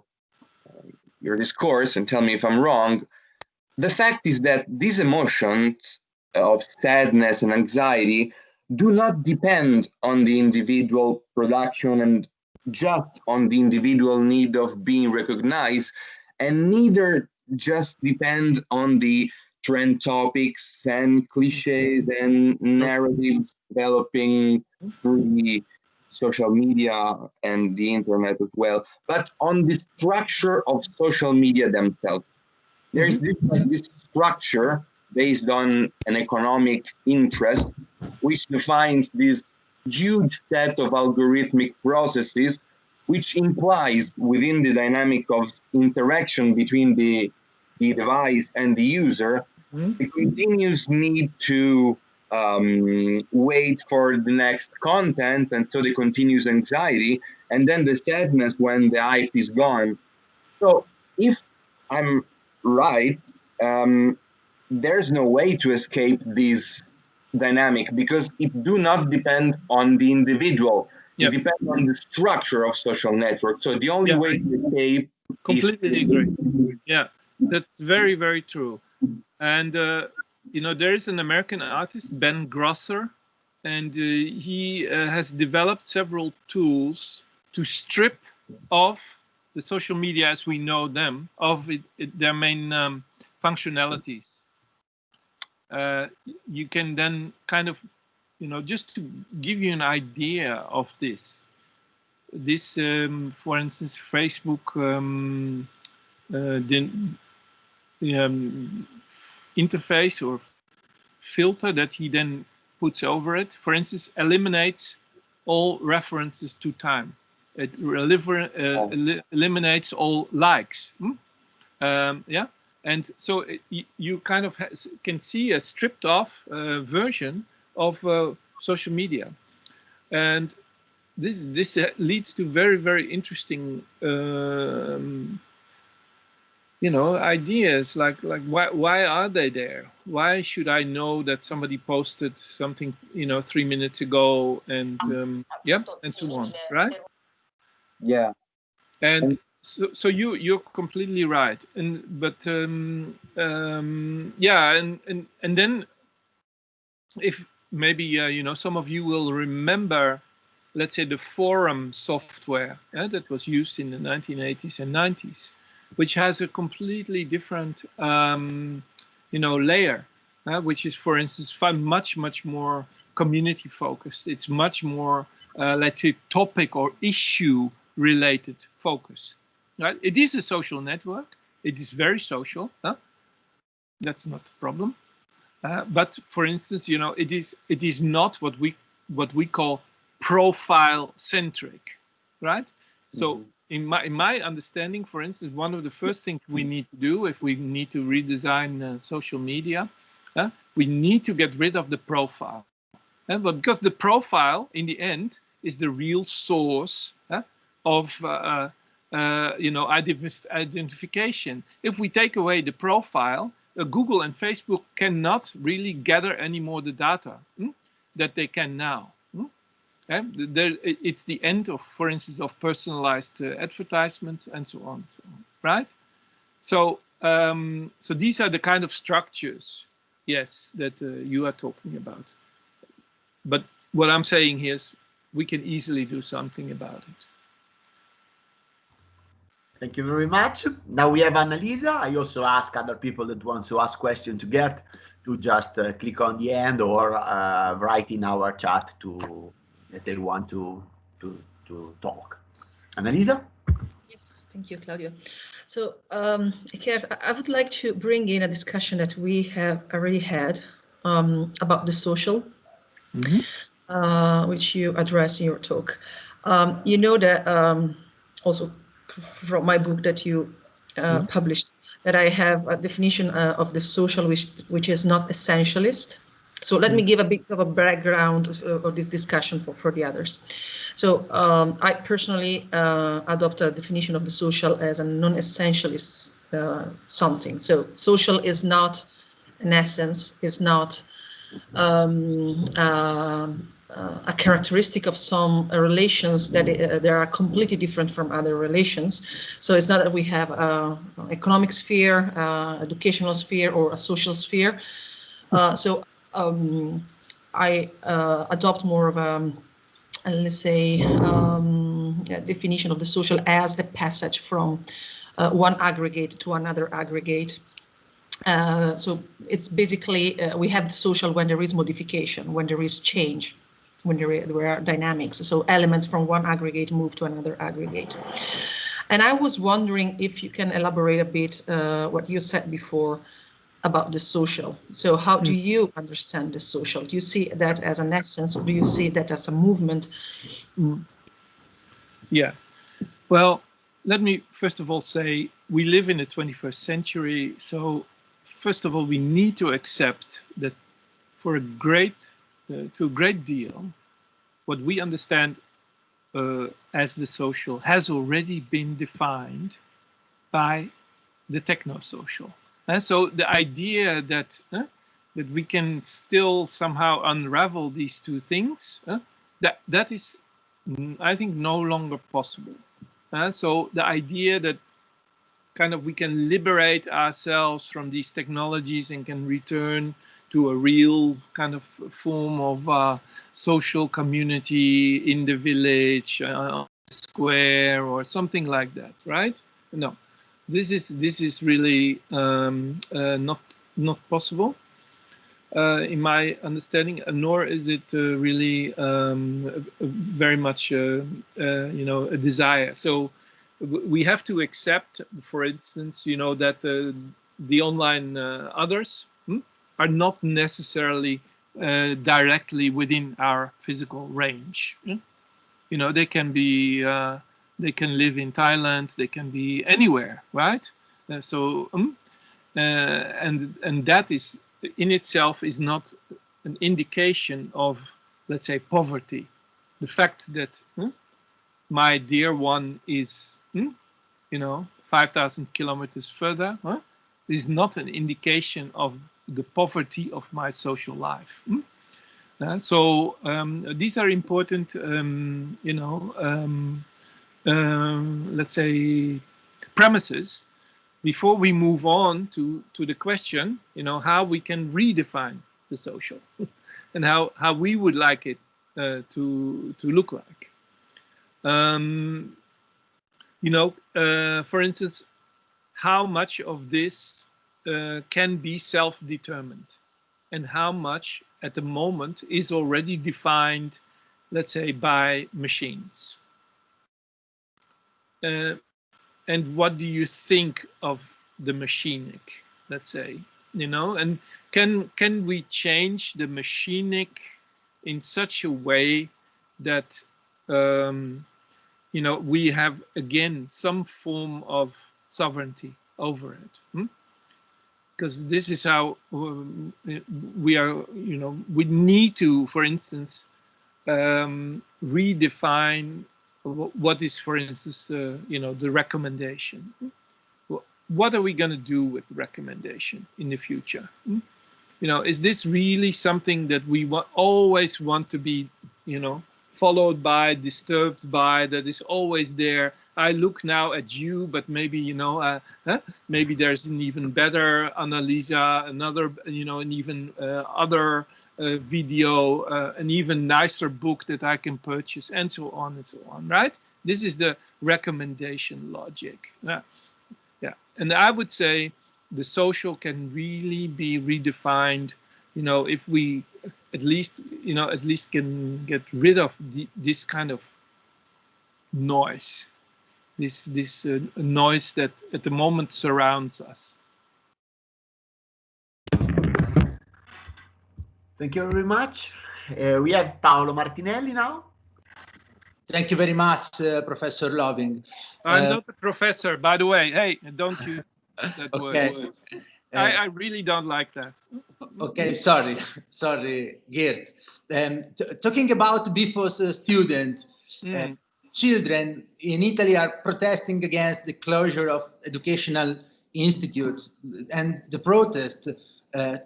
discourse, and tell me if I'm wrong, the fact is that these emotions of sadness and anxiety do not depend on the individual production and just on the individual need of being recognized, and neither just depend on the trend topics and cliches and narratives developing through the social media and the internet as well, but on the structure of social media themselves. There is this structure based on an economic interest, which defines this huge set of algorithmic processes, which implies within the dynamic of interaction between the device and the user, the continuous need to wait for the next content, and so the continuous anxiety, and then the sadness when the hype is gone. So if I'm right, there's no way to escape this dynamic because it do not depend on the individual. It depends on the structure of social network. So the only way to escape completely agree. Yeah, that's very, very true. And you know, there is an American artist, Ben Grosser, and he has developed several tools to strip off the social media as we know them of their main functionalities. You can then kind of, you know, just to give you an idea of this, for instance, Facebook interface or filter that he then puts over it, for instance, eliminates all references to time. It eliminates all likes. Yeah, and so you kind of can see a stripped off version of social media, and this leads to very, very interesting you know, ideas like why are they there? Why should I know that somebody posted something, you know, 3 minutes ago, and yeah, and so on, right? Yeah. And so you're completely right. But yeah, and then if maybe you know, some of you will remember, let's say, the forum software that was used in the 1980s and 90s, which has a completely different you know, layer, which is, for instance, much more community focused. It's much more let's say topic or issue related focus, right? It is a social network. It is very social. That's not a problem. But for instance, you know, it is not what we call profile centric, right? So in my understanding, for instance, one of the first things we need to do if we need to redesign social media, we need to get rid of the profile, but because the profile in the end is the real source of you know, identification. If we take away the profile, Google and Facebook cannot really gather any more the data that they can now. It's the end of, for instance, of personalized advertisement and so on, right? So, so these are the kind of structures, yes, that you are talking about. But what I'm saying here is we can easily do something about it. Thank you very much. Now we have Annalisa. I also ask other people that want to ask questions to Geert to just click on the end or write in our chat that they want to talk. Annalisa? Yes, thank you, Claudio. So, Geert, I would like to bring in a discussion that we have already had about the social, which you address in your talk. You know that also from my book that you published, that I have a definition of the social which is not essentialist. So let me give a bit of a background of this discussion for the others. So I personally adopt a definition of the social as a non-essentialist something. So social is not an essence, is not a characteristic of some relations that they are completely different from other relations. So it's not that we have an economic sphere, educational sphere, or a social sphere. So I adopt more of a, let's say, a definition of the social as the passage from one aggregate to another aggregate. So it's basically, we have the social when there is modification, when there is change, when there are dynamics. So elements from one aggregate move to another aggregate. And I was wondering if you can elaborate a bit what you said before about the social. So how do you understand the social? Do you see that as an essence, or do you see that as a movement? Yeah. Well, let me first of all say we live in the 21st century. So first of all, we need to accept that for a great, to a great deal, what we understand as the social has already been defined by the techno-social. And so the idea that that we can still somehow unravel these two things, that is, I think, no longer possible. So the idea that kind of we can liberate ourselves from these technologies and can return to a real kind of form of social community in the village, square, or something like that, right? No, this is really not possible in my understanding, nor is it really very much a desire. So we have to accept, for instance, that the online others are not necessarily directly within our physical range. They can be, they can live in Thailand, they can be anywhere, right? And that is in itself is not an indication of, let's say, poverty. The fact that my dear one is, 5,000 kilometers further, is not an indication of the poverty of my social life. So these are important, let's say, premises before we move on to the question, how we can redefine the social and how we would like it to look like. For instance, how much of this can be self-determined and how much at the moment is already defined, let's say, by machines. And what do you think of the machinic, let's say, and can we change the machinic in such a way that we have again some form of sovereignty over it? Because this is how we are, we need to, for instance, redefine what is, for instance, the recommendation. What are we going to do with recommendation in the future? Is this really something that we always want to be, followed by, disturbed by, that is always there? I look now at you, but maybe, maybe there's an even better Annalisa, another, an even other video, an even nicer book that I can purchase, and so on, right? This is the recommendation logic. Yeah. And I would say the social can really be redefined, if we at least can get rid of this kind of noise. This noise that at the moment surrounds us. Thank you very much. We have Paolo Martinelli now. Thank you very much, Professor Lovink. I'm not a professor, by the way. Hey, don't use that okay. word. I really don't like that. Okay, sorry, Geert. Talking about BIFOS students, children in Italy are protesting against the closure of educational institutes, and the protest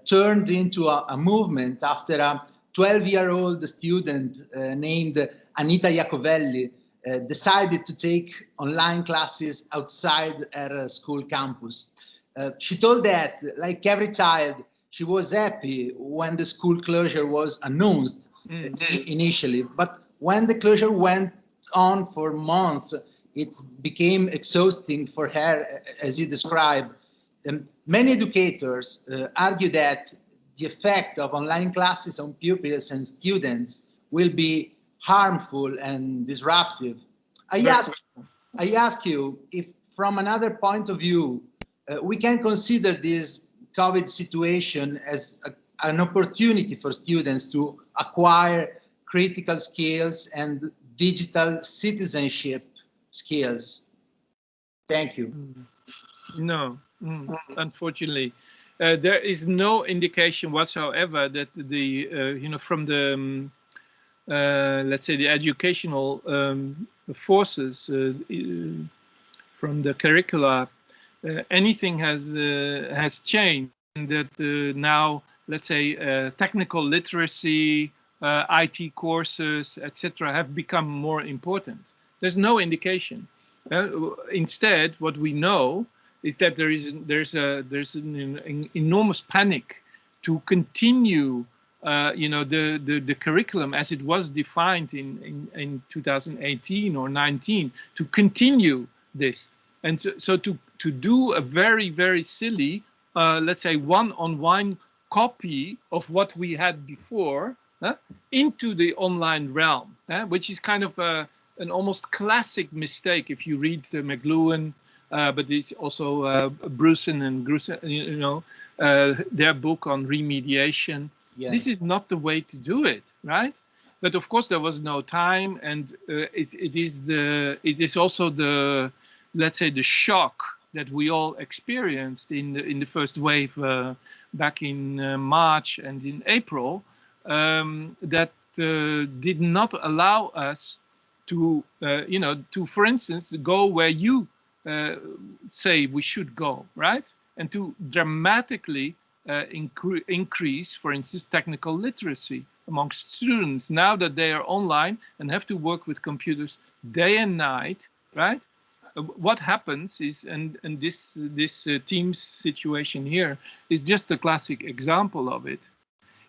turned into a movement after a 12-year-old student named Anita Iacovelli decided to take online classes outside her school campus. She told that, like every child, she was happy when the school closure was announced initially, but when the closure went on for months, it became exhausting for her, as you described. Many educators argue that the effect of online classes on pupils and students will be harmful and disruptive. I ask you if, from another point of view, we can consider this COVID situation as an opportunity for students to acquire critical skills and digital citizenship skills. Thank you. No, unfortunately, there is no indication whatsoever that the from the let's say the educational forces from the curricula, anything has changed, and that now, let's say, technical literacy, IT courses, etc., have become more important. There's no indication. Instead, what we know is that there's an enormous panic to continue, the curriculum as it was defined in 2018 or 19, to continue this, and so to do a very, very silly, let's say, one-on-one copy of what we had before into the online realm, which is kind of an almost classic mistake if you read McLuhan, but it's also Brusen and Grusen, their book on remediation. Yes. This is not the way to do it, right? But of course there was no time, and it is also the, let's say, the shock that we all experienced in the first wave back in March and in April, that did not allow us to, to, for instance, go where you say we should go, right? And to dramatically increase, for instance, technical literacy amongst students now that they are online and have to work with computers day and night, right? What happens is, and this Teams situation here is just a classic example of it,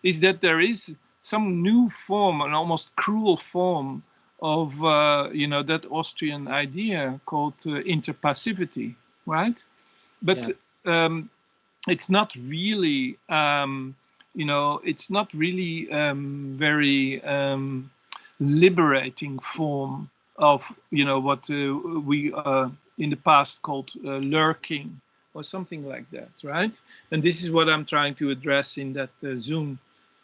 is that there is some new form, an almost cruel form of, that Austrian idea called interpassivity, right? But it's not really, it's not really very liberating form of, what we in the past called lurking or something like that, right? And this is what I'm trying to address in that Zoom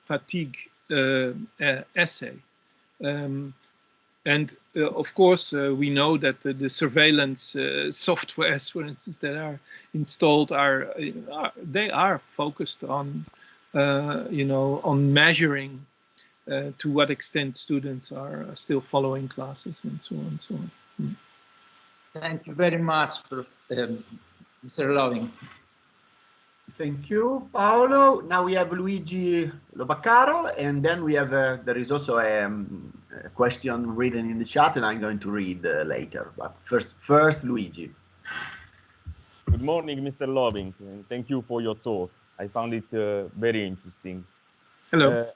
fatigue essay. And of course, we know that the surveillance softwares, for instance, that are installed they are focused on, on measuring to what extent students are still following classes and so on and so on. Thank you very much, Mr. Lovink. Thank you, Paolo. Now we have Luigi Lobacaro, and then we have there is also a question written in the chat, and I'm going to read later. But first, Luigi. Good morning, Mr. Lovink, and thank you for your talk. I found it very interesting. Hello.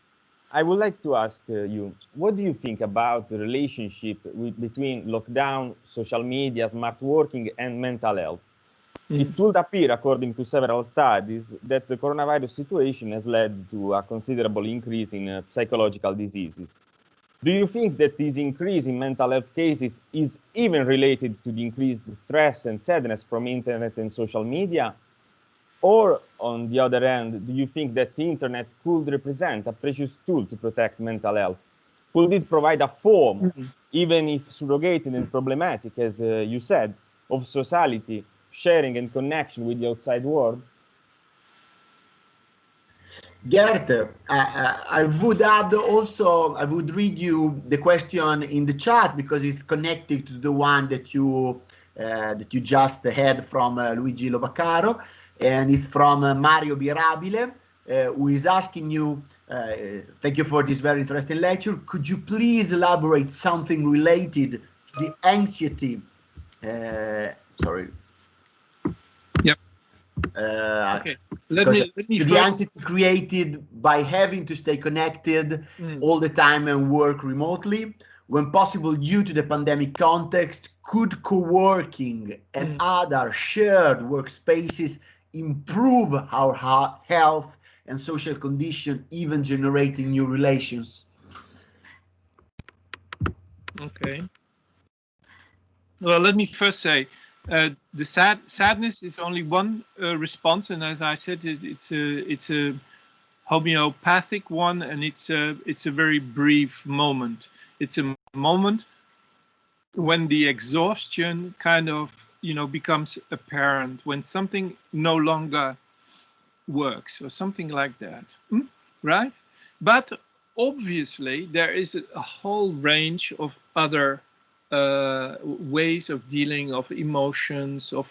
I would like to ask you, what do you think about the relationship between lockdown, social media, smart working, and mental health? It would appear, according to several studies, that the coronavirus situation has led to a considerable increase in psychological diseases. Do you think that this increase in mental health cases is even related to the increased stress and sadness from internet and social media? Or, on the other hand, do you think that the internet could represent a precious tool to protect mental health? Could it provide a form, even if surrogated and problematic, as you said, of sociality, sharing and connection with the outside world? Geert, I would add also, I would read you the question in the chat because it's connected to the one that you just had from Luigi Lobacaro, and it's from Mario Birabile, who is asking you, thank you for this very interesting lecture. Could you please elaborate something related to the anxiety? Sorry. Yep. Okay. Let me the anxiety created by having to stay connected all the time and work remotely, when possible due to the pandemic context, could co-working and other shared workspaces improve our health and social condition, even generating new relations? Okay. Well, let me first say, the sadness is only one response, and as I said, it's a homeopathic one, and it's a very brief moment. It's a moment when the exhaustion kind of becomes apparent, when something no longer works or something like that, right? But obviously there is a whole range of other ways of dealing of emotions, of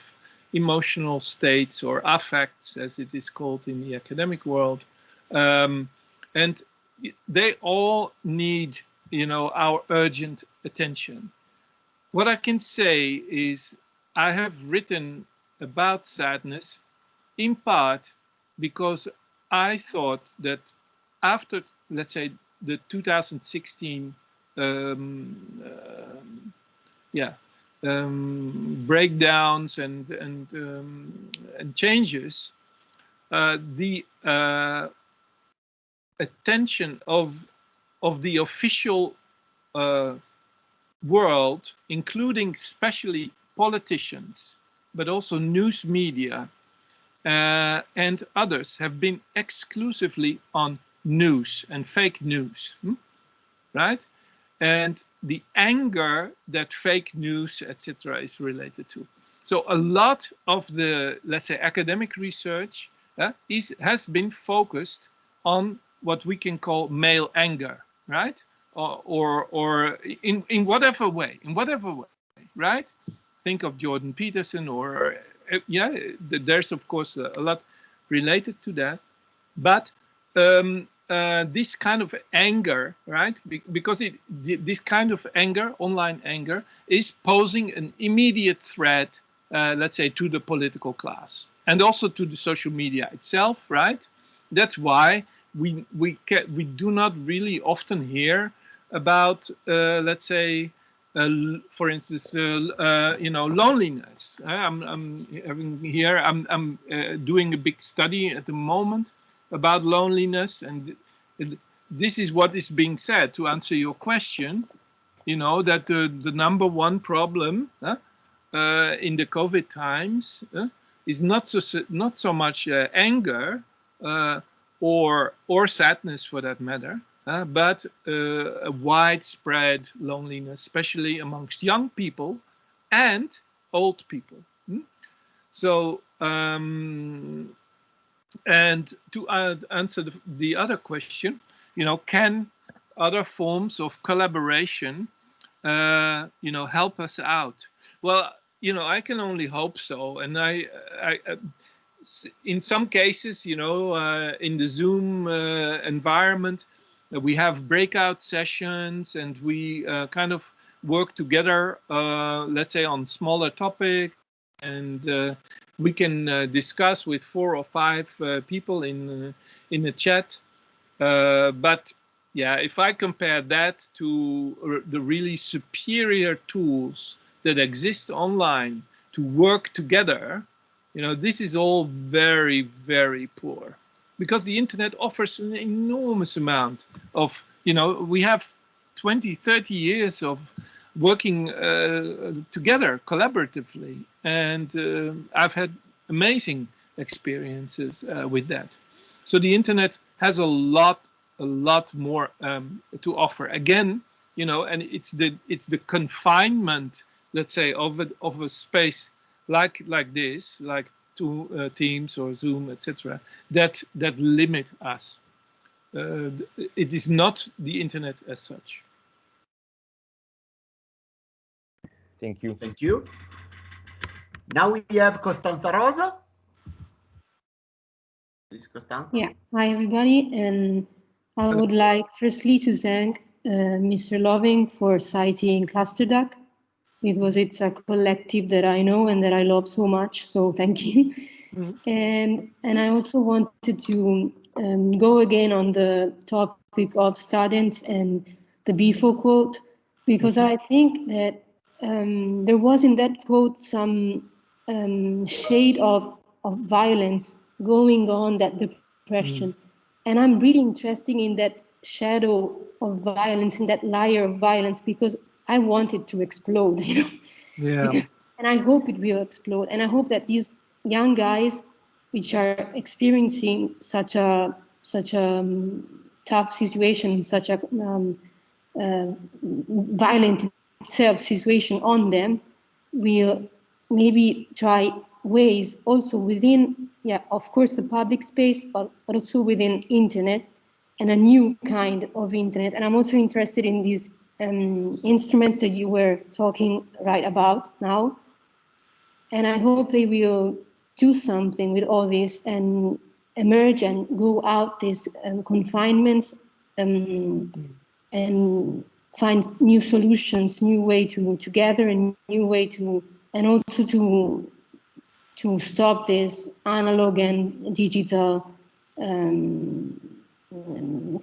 emotional states or affects, as it is called in the academic world, and they all need our urgent attention. What I can say is I have written about sadness in part because I thought that after, let's say, the 2016 breakdowns and changes, the attention of the official world, including especially politicians, but also news media and others, have been exclusively on news and fake news, right? And the anger that fake news, etc., is related to. So a lot of the, let's say, academic research has been focused on what we can call male anger, right? Or in whatever way, right? Think of Jordan Peterson, or there's of course a lot related to that, but this kind of anger, right? Because this kind of anger, online anger, is posing an immediate threat, let's say, to the political class and also to the social media itself, right? That's why we do not really often hear about, let's say, for instance, loneliness. I'm doing a big study at the moment about loneliness, and this is what is being said to answer your question. That the number one problem in the COVID times is not so much anger or sadness, for that matter, but a widespread loneliness, especially amongst young people and old people. So, and to answer the other question, can other forms of collaboration, help us out? Well, I can only hope so. And I in some cases, in the Zoom environment, we have breakout sessions, and we kind of work together, let's say, on smaller topics, and we can discuss with 4 or 5 people in the chat. But yeah, if I compare that to the really superior tools that exist online to work together, this is all very, very poor, because the internet offers an enormous amount of, we have 20, 30 years of working together collaboratively, and I've had amazing experiences with that. So the internet has a lot more to offer. Again, and it's the confinement, let's say, of a space like this, like to Teams or Zoom, etc., that limit us. It is not the internet as such. Thank you. Thank you. Now we have Costanza Rosa. Please, Costanza. Yeah, hi everybody, and I would like firstly to thank Mr. Lovink for citing ClusterDuck, because it's a collective that I know and that I love so much, so thank you. And I also wanted to go again on the topic of students and the Bifo quote, because I think that there was in that quote some shade of violence going on, that depression. And I'm really interested in that shadow of violence, in that layer of violence, because I want it to explode, you know. Yeah. And I hope it will explode. And I hope that these young guys, which are experiencing such a tough situation, such a violent itself situation on them, will maybe try ways also within, of course, the public space, but also within internet, and a new kind of internet. And I'm also interested in these instruments that you were talking right about now. And I hope they will do something with all this and emerge and go out these confinements and find new solutions, new way to gather, and new way to, and also to stop this analog and digital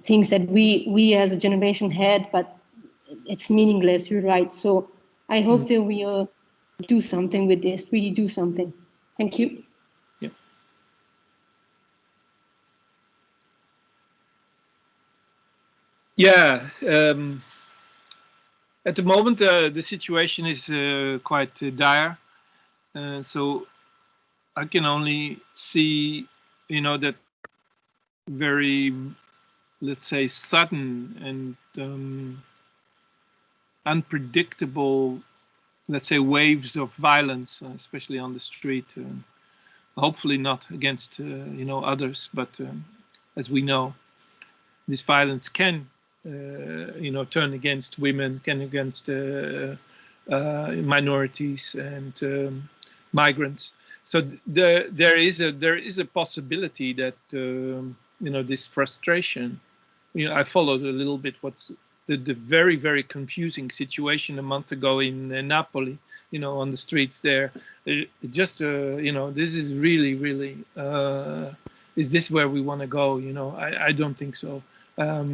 things that we as a generation had, but it's meaningless. You're right. So I hope they will do something with this. Really do something. Thank you. Yeah. At the moment, the situation is quite dire. So I can only see, that very, let's say, sudden and unpredictable, let's say, waves of violence, especially on the street. Hopefully not against, others, but as we know, this violence can, turn against women, can against minorities and migrants. So there is a possibility that this frustration. I followed a little bit what's the very, very confusing situation a month ago in Napoli. On the streets there. Just this is really, really. Is this where we want to go? I don't think so. How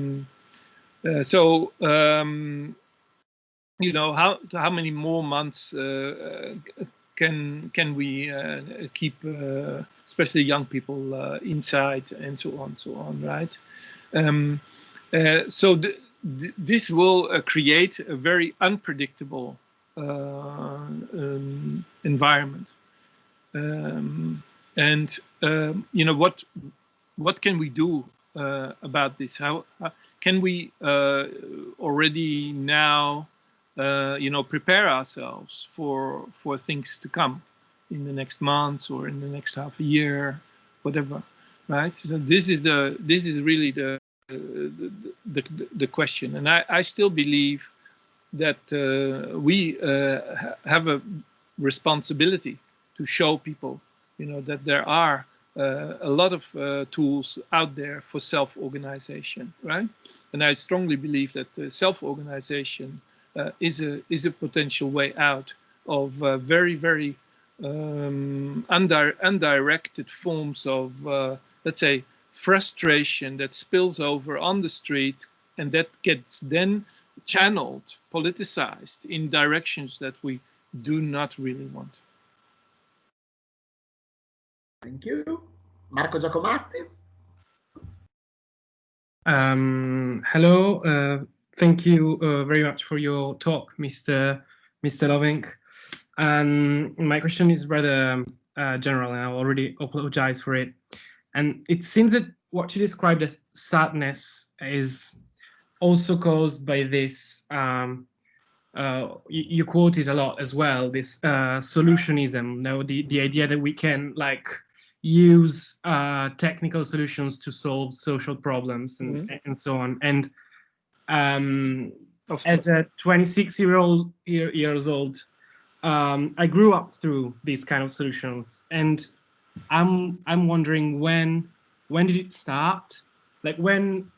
many more months can we keep, especially young people, inside and so on, right? So this will create a very unpredictable environment, and what can we do about this? How can we already now prepare ourselves for things to come in the next months or in the next half a year, whatever, right? So this is really the question, and I still believe that we have a responsibility to show people, that there are a lot of tools out there for self-organization, right? And I strongly believe that self-organization is a potential way out of very, very undirected forms of, let's say, frustration that spills over on the street, and that gets then channeled, politicized in directions that we do not really want. Thank you. Marco Giacomatti. Hello. Thank you very much for your talk, Mr. Lovink. My question is rather general, and I already apologize for it. And it seems that what you described as sadness is also caused by this, you quote it a lot as well, this solutionism, the idea that we can use technical solutions to solve social problems and so on. And as a 26-years old, I grew up through these kind of solutions, and I'm wondering when did it start? When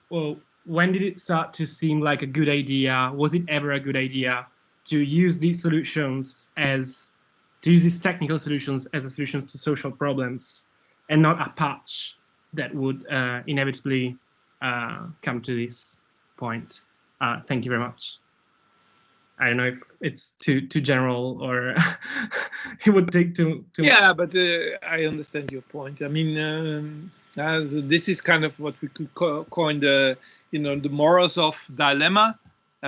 did it start to seem like a good idea? Was it ever a good idea to use these solutions to use these technical solutions as a solution to social problems, and not a patch that would inevitably come to this point? Thank you very much. I don't know if it's too general, or it would take too yeah, but I understand your point. I mean, this is kind of what we could coin the the Morozov dilemma,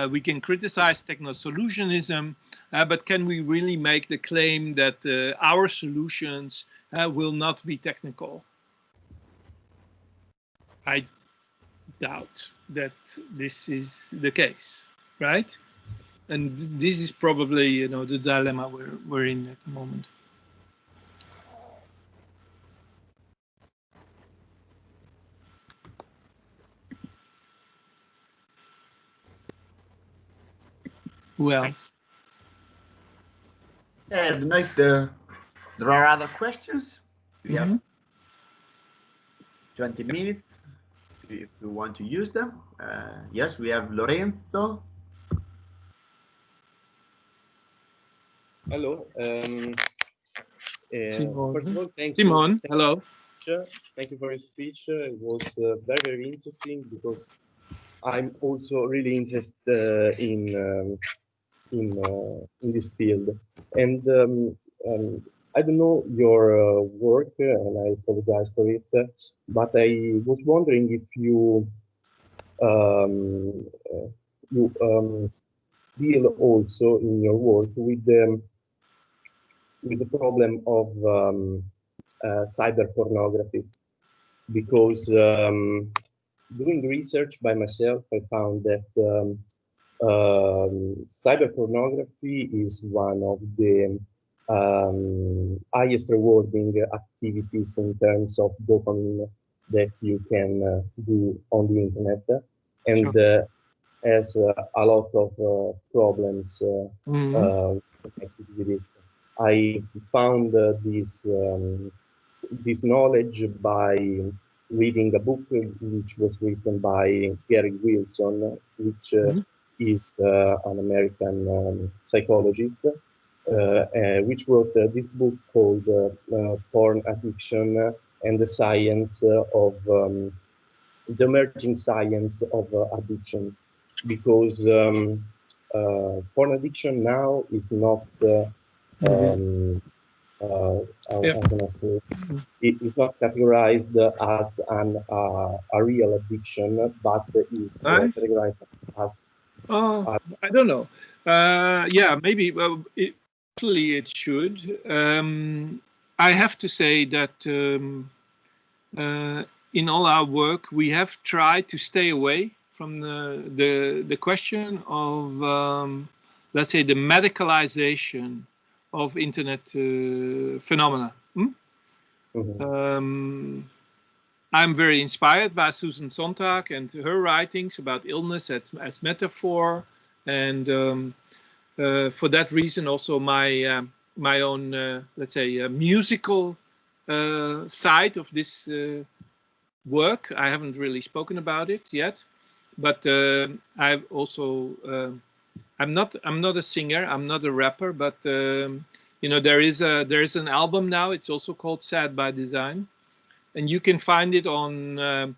We can criticize techno-solutionism, but can we really make the claim that our solutions will not be technical? I doubt that this is the case, right? And this is probably, you know, the dilemma we're in at the moment. Who else? I don't know if there are other questions. We have 20 minutes if you want to use them. Yes, we have Lorenzo. Hello. First of all, thank Simon, you. hello. Thank you for your speech. It was very, very interesting because I'm also really interested in this field. And I don't know your work, and I apologize for it, but I was wondering if you deal also in your work with the problem of cyber pornography, because doing research by myself, I found that cyber pornography is one of the highest rewarding activities in terms of dopamine that you can do on the internet, and has a lot of problems connected with it. I found this knowledge by reading a book which was written by Gary Wilson, which is an American psychologist, which wrote this book called Porn Addiction and the Science of the Emerging Science of Addiction, because porn addiction now is not how can I say, it is not categorized as a real addiction, but is categorized as I don't know. Yeah, maybe. Well, actually, it should. I have to say that in all our work, we have tried to stay away from the question of, let's say, the medicalization of internet phenomena. I'm very inspired by Susan Sontag and her writings about illness as metaphor, and for that reason also my my own let's say musical side of this work. I haven't really spoken about it yet, but I've also I'm not a singer, I'm not a rapper, but you know, there is an album now. It's also called Sad by Design, and you can find it on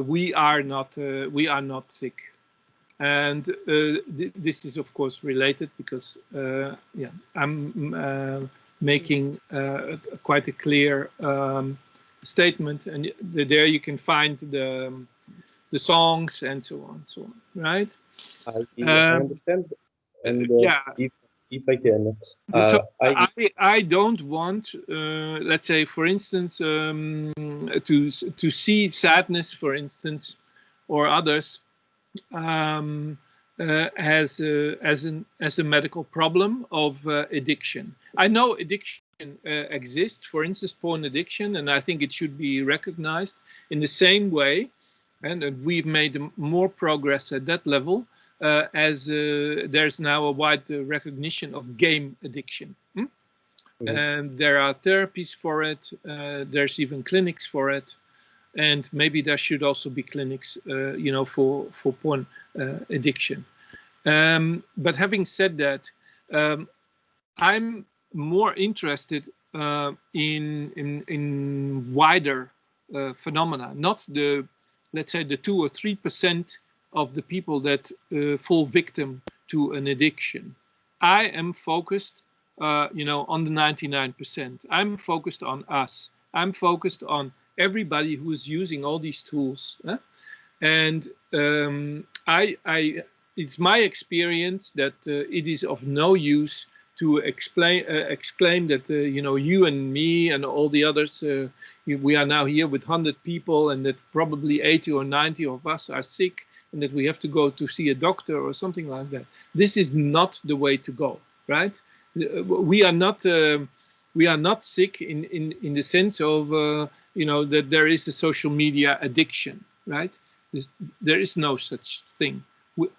We Are Not Sick. And this is of course related because yeah, I'm making quite a clear statement, and there you can find the songs and so on, right? I understand, and yeah. If I can, so I don't want, let's say, for instance, to see sadness, for instance, or others as a medical problem of addiction. I know addiction exists, for instance, porn addiction, and I think it should be recognized in the same way, and we've made more progress at that level. As there's now a wide recognition of game addiction. And there are therapies for it, there's even clinics for it, and maybe there should also be clinics you know, for porn addiction. But having said that, I'm more interested in wider phenomena, not the, let's say, the 2 or 3% of the people that fall victim to an addiction. I am focused, you know, on the 99%. I'm focused on us. I'm focused on everybody who is using all these tools. And I it's my experience that it is of no use to exclaim that you know, you and me and all the others, we are now here with 100 people, and that probably 80 or 90 of us are sick, and that we have to go to see a doctor or something like that. This is not the way to go, right? We are not sick in the sense of you know, that there is a social media addiction, right? There is no such thing.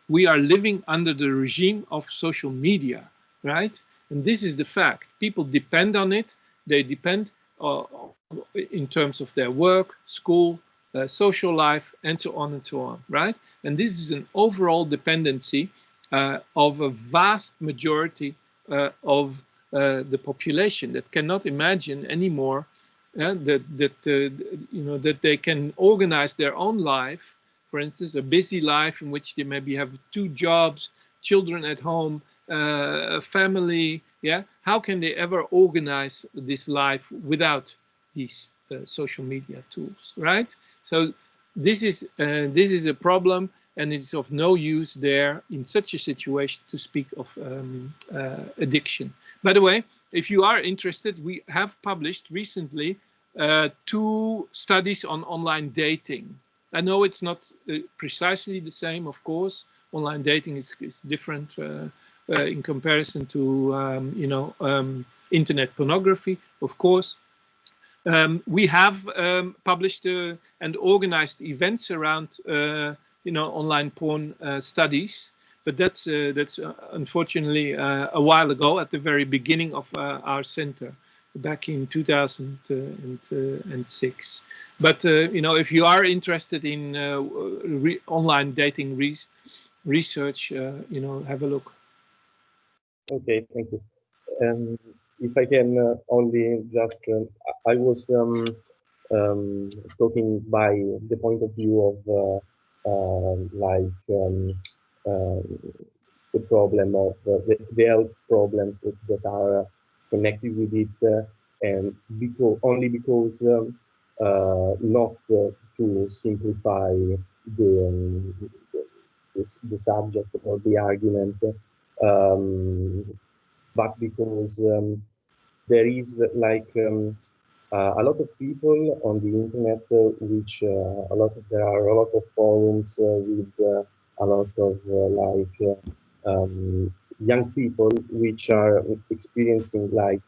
We are living under the regime of social media, right? And this is the fact. People depend on it. They depend in terms of their work, school, social life, and so on, right? And this is an overall dependency of a vast majority of the population that cannot imagine anymore you know, that they can organize their own life. For instance, a busy life in which they maybe have 2 jobs, children at home, a family. Yeah, how can they ever organize this life without these social media tools, right? So this is a problem, and it's of no use there in such a situation to speak of addiction. By the way, if you are interested, we have published recently 2 studies on online dating. I know it's not precisely the same, of course. Online dating is different in comparison to you know, internet pornography, of course. We have published and organized events around you know, online porn studies, but that's unfortunately a while ago, at the very beginning of our center, back in 2006. But you know, if you are interested in online dating research, you know, have a look. Okay, thank you. If I can only just, I was talking by the point of view of the problem of the health problems that are connected with it, and only because not to simplify the subject or the argument, but because there is like a lot of people on the internet, which there are a lot of forums with a lot of young people which are experiencing like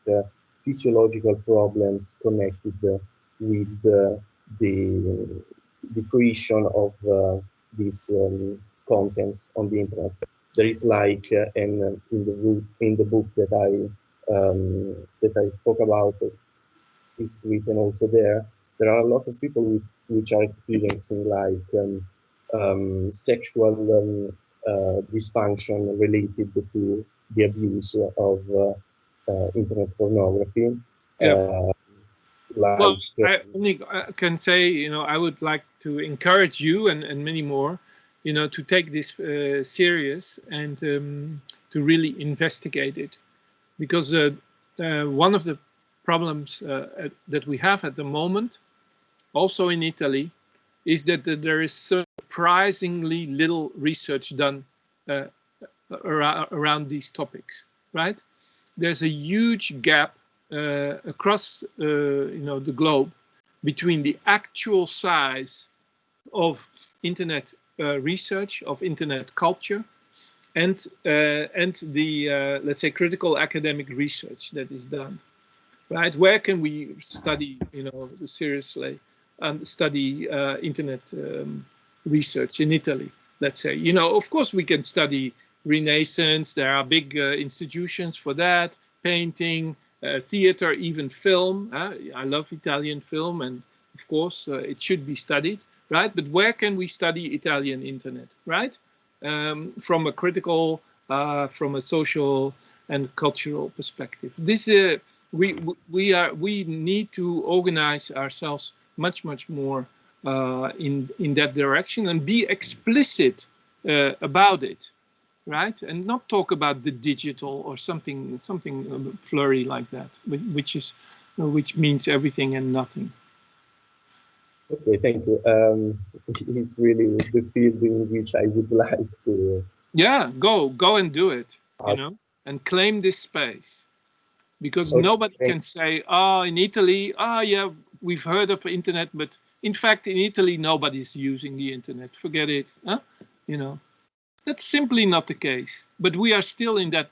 physiological problems connected with the fruition of these contents on the internet. There is like, and in the book that I spoke about, is written also there. There are a lot of people which are experiencing like sexual dysfunction related to the abuse of internet pornography. Yeah. Well, I only can say, you know, I would like to encourage you and many more, you know, to take this serious and to really investigate it, because one of the problems that we have at the moment, also in Italy, is that there is surprisingly little research done around these topics, right? There's a huge gap across you know, the globe between the actual size of internet research, of internet culture, and the let's say critical academic research that is done, right? Where can we study, you know, seriously study internet research in Italy? Let's say, you know, of course we can study Renaissance. There are big institutions for that. Painting, theater, even film. I love Italian film, and of course it should be studied, right? But where can we study Italian internet, right? From a critical, from a social and cultural perspective. This we need to organize ourselves much more in that direction and be explicit about it, right? And not talk about the digital or something flurry like that, which means everything and nothing. Okay, thank you. It's really the field in which I would like to Yeah, go and do it, you know, and claim this space. Because nobody can say, oh, in Italy, oh, yeah, we've heard of the internet, but in fact, in Italy, nobody's using the internet. Forget it. Huh? You know, that's simply not the case. But we are still in that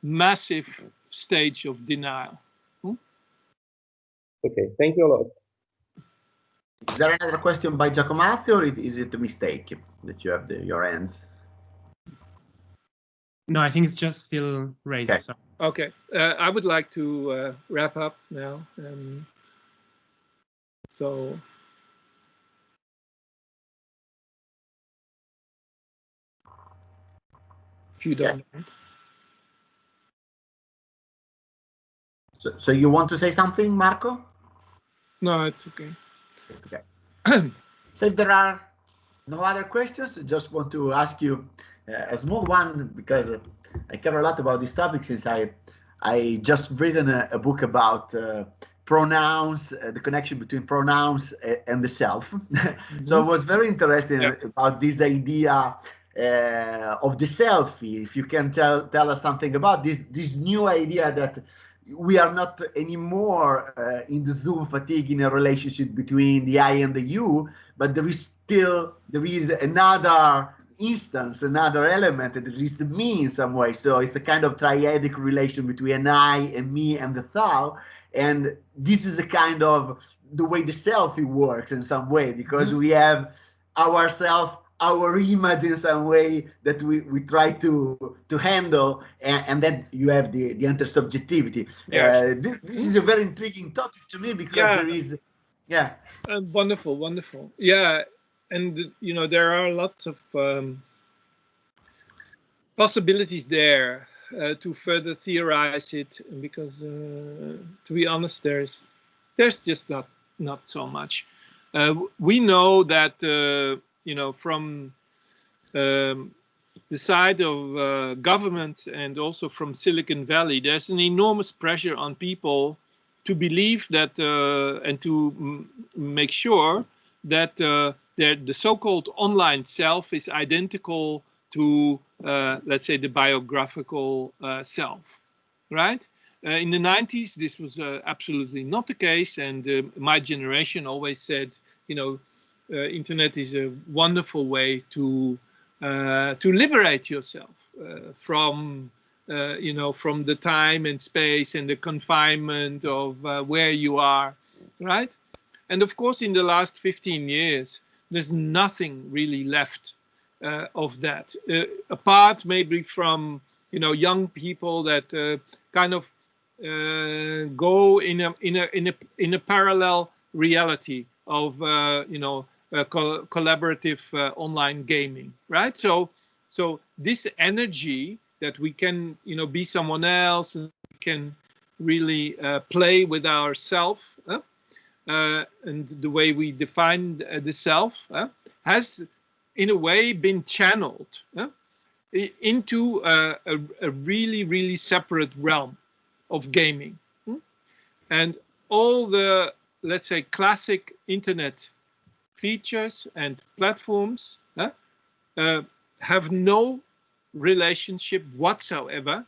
massive stage of denial. Okay, thank you a lot. Is there another question by Giacomazzi, or is it a mistake that you have your hands? No, I think it's just still raised. Okay. So. Okay, I would like to wrap up now. So, if you don't mind. So you want to say something, Marco? No, it's okay. It's okay. So if there are no other questions, I just want to ask you a small one, because I care a lot about this topic, since I just written a book about pronouns, the connection between pronouns and the self. So I was very interested about this idea of the selfie. If you can tell us something about this new idea that we are not anymore in the Zoom fatigue, in a relationship between the I and the you, but there is another instance, another element, that is the me in some way. So it's a kind of triadic relation between an I and me and the thou. And this is a kind of the way the selfie works in some way, because we have ourself, our image in some way that we try to handle, and then you have the intersubjectivity. Yes. This is a very intriguing topic to me, because there is, wonderful, wonderful. Yeah, and you know, there are lots of possibilities there to further theorize it, because to be honest, there's just not so much. We know that you know, from the side of government and also from Silicon Valley, there's an enormous pressure on people to believe that and to make sure that the so-called online self is identical to, let's say, the biographical self, right? In the 90s, this was absolutely not the case, and my generation always said, you know, internet is a wonderful way to liberate yourself from, you know, from the time and space and the confinement of where you are, right? And of course, in the last 15 years, there's nothing really left of that, apart maybe from, you know, young people that kind of go in a parallel reality of you know, collaborative online gaming, right? So this energy that we can, you know, be someone else, and we can really play with ourself, and the way we define the self has in a way been channeled into a really separate realm of gaming. And all the, let's say, classic internet features and platforms have no relationship whatsoever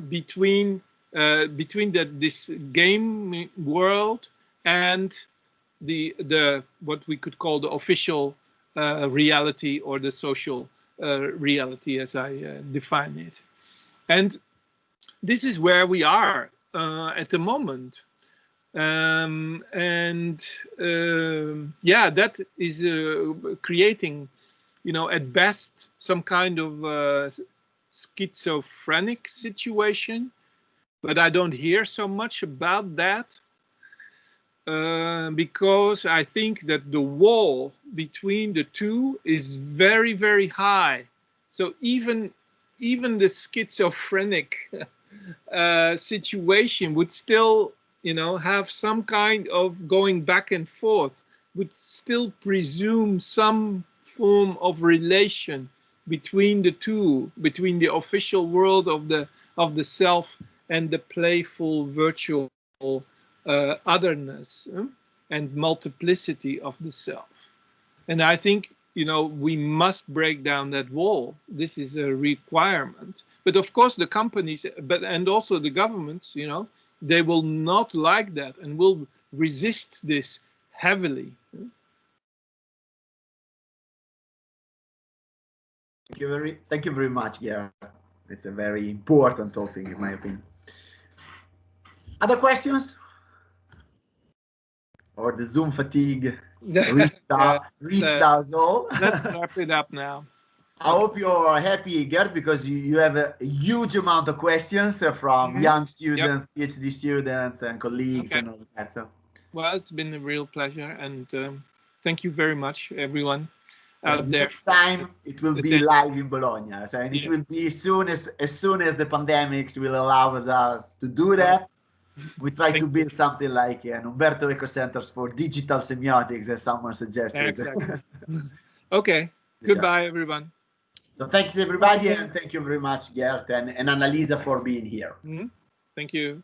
between this game world and the what we could call the official reality, or the social reality, as I define it. And this is where we are at the moment. Yeah, that is creating, you know, at best, some kind of schizophrenic situation, but I don't hear so much about that because I think that the wall between the two is very high. So even the schizophrenic situation would still, you know, have some kind of going back and forth, would still presume some form of relation between the two, between the official world of the self and the playful virtual otherness and multiplicity of the self. And I think you know, we must break down that wall. This is a requirement. But of course, the companies, and also the governments, you know, they will not like that and will resist this heavily. Thank you very much, Geert. It's a very important topic, in my opinion. Other questions? Or the Zoom fatigue reached us all? Let's wrap it up now. I hope you're happy, Geert, because you have a huge amount of questions from young students, PhD students, and colleagues, and all that. So, well, it's been a real pleasure, and thank you very much, everyone out there. Next time it will be live in Bologna, so, and it will be as soon as the pandemics will allow us to do that. We try to build something like an Umberto Eco Centers for digital semiotics, as someone suggested. Exactly. Okay. Goodbye, everyone. So thanks, everybody, and thank you very much, Geert and Annalisa, for being here. Thank you.